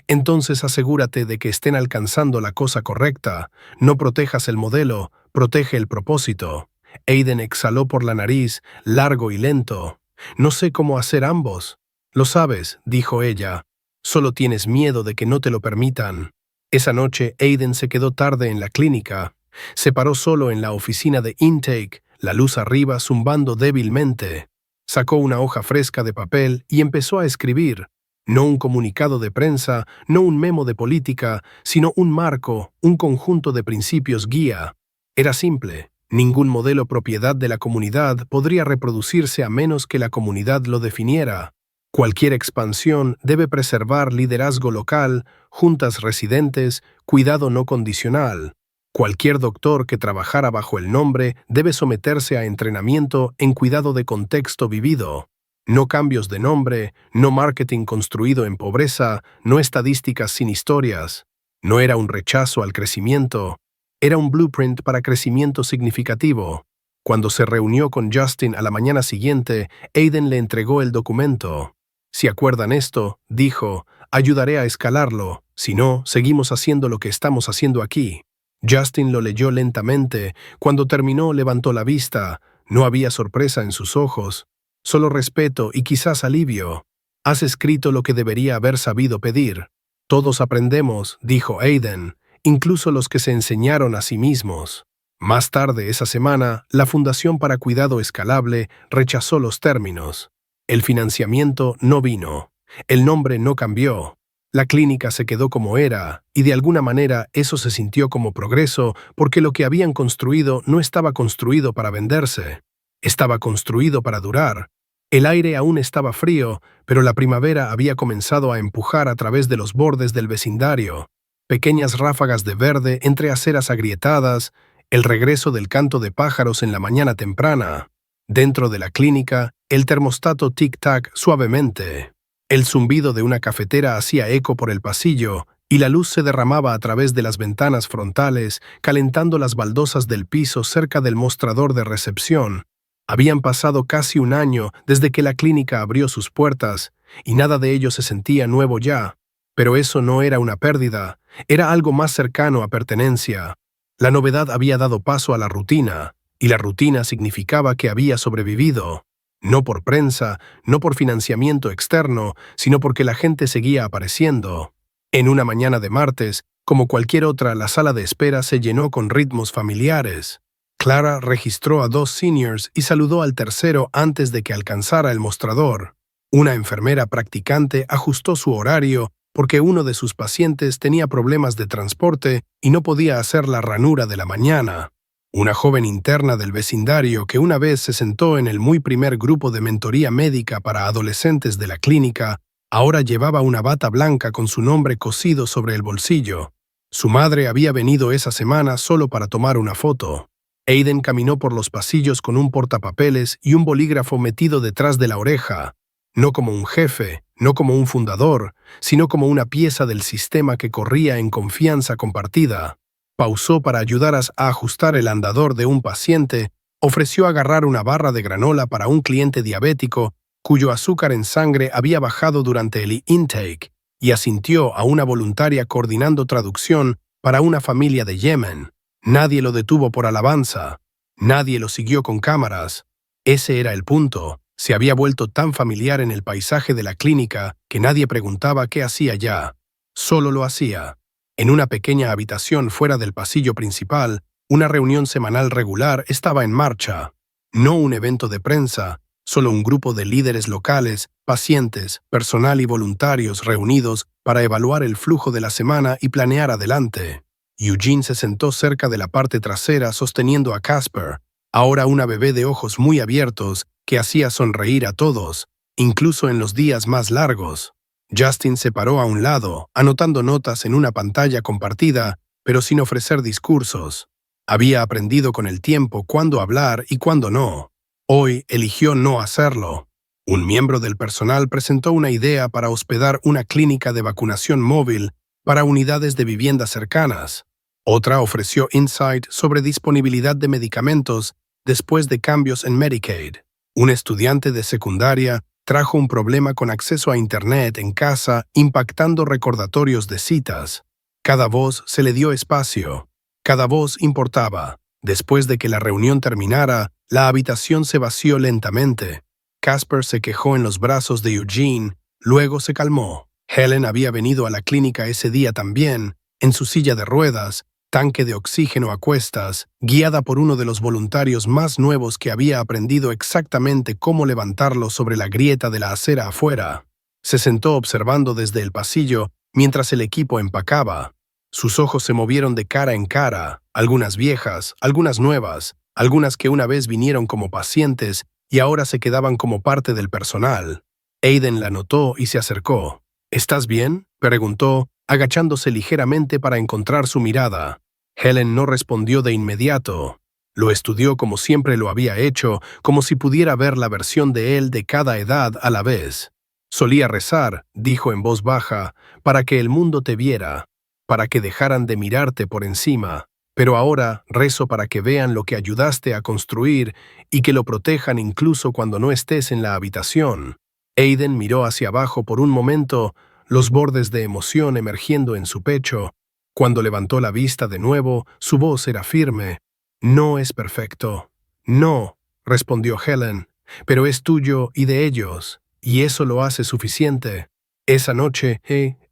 «Entonces asegúrate de que estén alcanzando la cosa correcta. No protejas el modelo, protege el propósito». Aiden exhaló por la nariz, largo y lento. «No sé cómo hacer ambos». «Lo sabes», dijo ella. «Solo tienes miedo de que no te lo permitan». Esa noche, Aiden se quedó tarde en la clínica. Se paró solo en la oficina de intake, la luz arriba zumbando débilmente. Sacó una hoja fresca de papel y empezó a escribir. No un comunicado de prensa, no un memo de política, sino un marco, un conjunto de principios guía. Era simple. Ningún modelo propiedad de la comunidad podría reproducirse a menos que la comunidad lo definiera. Cualquier expansión debe preservar liderazgo local, juntas residentes, cuidado no condicional. Cualquier doctor que trabajara bajo el nombre debe someterse a entrenamiento en cuidado de contexto vivido. No cambios de nombre, no marketing construido en pobreza, no estadísticas sin historias. No era un rechazo al crecimiento. Era un blueprint para crecimiento significativo. Cuando se reunió con Justin a la mañana siguiente, Aiden le entregó el documento. «Si acuerdan esto», dijo, «ayudaré a escalarlo. Si no, seguimos haciendo lo que estamos haciendo aquí». Justin lo leyó lentamente. Cuando terminó, levantó la vista. No había sorpresa en sus ojos. Solo respeto y quizás alivio. «Has escrito lo que debería haber sabido pedir». «Todos aprendemos», dijo Aiden, «incluso los que se enseñaron a sí mismos». Más tarde esa semana, la Fundación para Cuidado Escalable rechazó los términos. El financiamiento no vino. El nombre no cambió. La clínica se quedó como era, y de alguna manera eso se sintió como progreso porque lo que habían construido no estaba construido para venderse. Estaba construido para durar. El aire aún estaba frío, pero la primavera había comenzado a empujar a través de los bordes del vecindario. Pequeñas ráfagas de verde entre aceras agrietadas, el regreso del canto de pájaros en la mañana temprana. Dentro de la clínica, el termostato tic-tac suavemente. El zumbido de una cafetera hacía eco por el pasillo, y la luz se derramaba a través de las ventanas frontales, calentando las baldosas del piso cerca del mostrador de recepción. Habían pasado casi un año desde que la clínica abrió sus puertas, y nada de ello se sentía nuevo ya. Pero eso no era una pérdida, era algo más cercano a pertenencia. La novedad había dado paso a la rutina, y la rutina significaba que había sobrevivido. No por prensa, no por financiamiento externo, sino porque la gente seguía apareciendo. En una mañana de martes, como cualquier otra, la sala de espera se llenó con ritmos familiares. Clara registró a 2 seniors y saludó al tercero antes de que alcanzara el mostrador. Una enfermera practicante ajustó su horario porque uno de sus pacientes tenía problemas de transporte y no podía hacer la ranura de la mañana. Una joven interna del vecindario que una vez se sentó en el muy primer grupo de mentoría médica para adolescentes de la clínica, ahora llevaba una bata blanca con su nombre cosido sobre el bolsillo. Su madre había venido esa semana solo para tomar una foto. Aiden caminó por los pasillos con un portapapeles y un bolígrafo metido detrás de la oreja, no como un jefe, no como un fundador, sino como una pieza del sistema que corría en confianza compartida. Pausó para ayudar a ajustar el andador de un paciente, ofreció agarrar una barra de granola para un cliente diabético cuyo azúcar en sangre había bajado durante el intake, y asintió a una voluntaria coordinando traducción para una familia de Yemen. Nadie lo detuvo por alabanza. Nadie lo siguió con cámaras. Ese era el punto. Se había vuelto tan familiar en el paisaje de la clínica que nadie preguntaba qué hacía ya. Solo lo hacía. En una pequeña habitación fuera del pasillo principal, una reunión semanal regular estaba en marcha. No un evento de prensa, solo un grupo de líderes locales, pacientes, personal y voluntarios reunidos para evaluar el flujo de la semana y planear adelante. Eugene se sentó cerca de la parte trasera sosteniendo a Casper, ahora una bebé de ojos muy abiertos que hacía sonreír a todos, incluso en los días más largos. Justin se paró a un lado, anotando notas en una pantalla compartida, pero sin ofrecer discursos. Había aprendido con el tiempo cuándo hablar y cuándo no. Hoy eligió no hacerlo. Un miembro del personal presentó una idea para hospedar una clínica de vacunación móvil para unidades de viviendas cercanas. Otra ofreció insight sobre disponibilidad de medicamentos después de cambios en Medicaid. Un estudiante de secundaria trajo un problema con acceso a Internet en casa, impactando recordatorios de citas. Cada voz se le dio espacio. Cada voz importaba. Después de que la reunión terminara, la habitación se vació lentamente. Casper se quejó en los brazos de Eugene, luego se calmó. Helen había venido a la clínica ese día también, en su silla de ruedas, tanque de oxígeno a cuestas, guiada por uno de los voluntarios más nuevos que había aprendido exactamente cómo levantarlo sobre la grieta de la acera afuera. Se sentó observando desde el pasillo mientras el equipo empacaba. Sus ojos se movieron de cara en cara, algunas viejas, algunas nuevas, algunas que una vez vinieron como pacientes y ahora se quedaban como parte del personal. Aiden la notó y se acercó. ¿Estás bien?, preguntó, agachándose ligeramente para encontrar su mirada. Helen no respondió de inmediato. Lo estudió como siempre lo había hecho, como si pudiera ver la versión de él de cada edad a la vez. Solía rezar, dijo en voz baja, para que el mundo te viera, para que dejaran de mirarte por encima, pero ahora rezo para que vean lo que ayudaste a construir y que lo protejan incluso cuando no estés en la habitación. Aiden miró hacia abajo por un momento, los bordes de emoción emergiendo en su pecho. Cuando levantó la vista de nuevo, su voz era firme. «No es perfecto». «No», respondió Helen, «pero es tuyo y de ellos, y eso lo hace suficiente». Esa noche,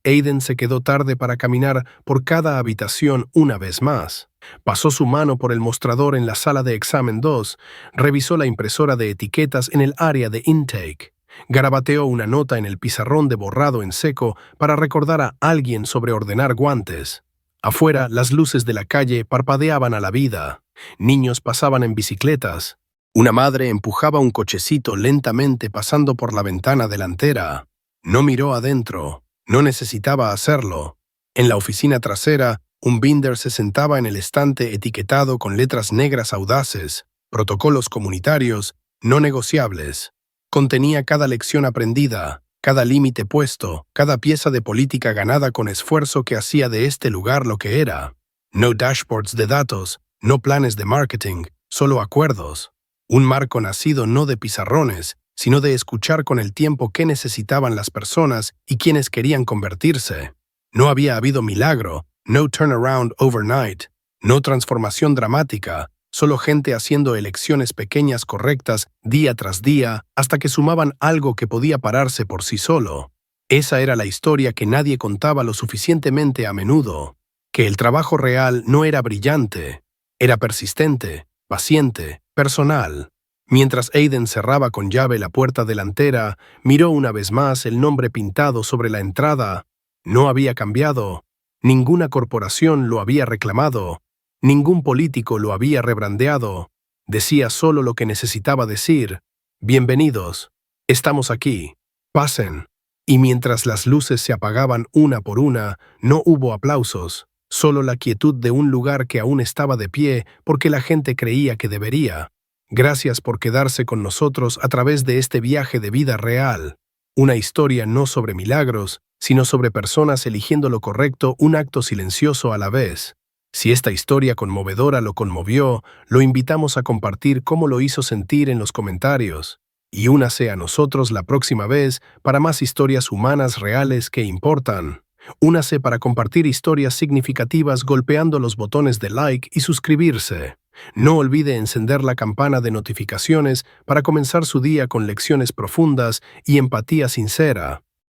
Aiden se quedó tarde para caminar por cada habitación una vez más. Pasó su mano por el mostrador en la sala de examen 2, revisó la impresora de etiquetas en el área de intake. Garabateó una nota en el pizarrón de borrado en seco para recordar a alguien sobre ordenar guantes. Afuera, las luces de la calle parpadeaban a la vida. Niños pasaban en bicicletas. Una madre empujaba un cochecito lentamente pasando por la ventana delantera. No miró adentro. No necesitaba hacerlo. En la oficina trasera, un binder se sentaba en el estante etiquetado con letras negras audaces, protocolos comunitarios, no negociables. Contenía cada lección aprendida, cada límite puesto, cada pieza de política ganada con esfuerzo que hacía de este lugar lo que era. No dashboards de datos, no planes de marketing, solo acuerdos. Un marco nacido no de pizarrones, sino de escuchar con el tiempo qué necesitaban las personas y quienes querían convertirse. No había habido milagro, no turnaround overnight, no transformación dramática, solo gente haciendo elecciones pequeñas correctas día tras día hasta que sumaban algo que podía pararse por sí solo. Esa era la historia que nadie contaba lo suficientemente a menudo, que el trabajo real no era brillante, era persistente, paciente, personal. Mientras Aiden cerraba con llave la puerta delantera, miró una vez más el nombre pintado sobre la entrada. No había cambiado. Ninguna corporación lo había reclamado. Ningún político lo había rebrandeado. Decía solo lo que necesitaba decir. «Bienvenidos. Estamos aquí. Pasen». Y mientras las luces se apagaban una por una, no hubo aplausos, solo la quietud de un lugar que aún estaba de pie porque la gente creía que debería. Gracias por quedarse con nosotros a través de este viaje de vida real. Una historia no sobre milagros, sino sobre personas eligiendo lo correcto, un acto silencioso a la vez. Si esta historia conmovedora lo conmovió, lo invitamos a compartir cómo lo hizo sentir en los comentarios. Y únase a nosotros la próxima vez para más historias humanas reales que importan. Únase para compartir historias significativas golpeando los botones de like y suscribirse. No olvide encender la campana de notificaciones para comenzar su día con lecciones profundas y empatía sincera.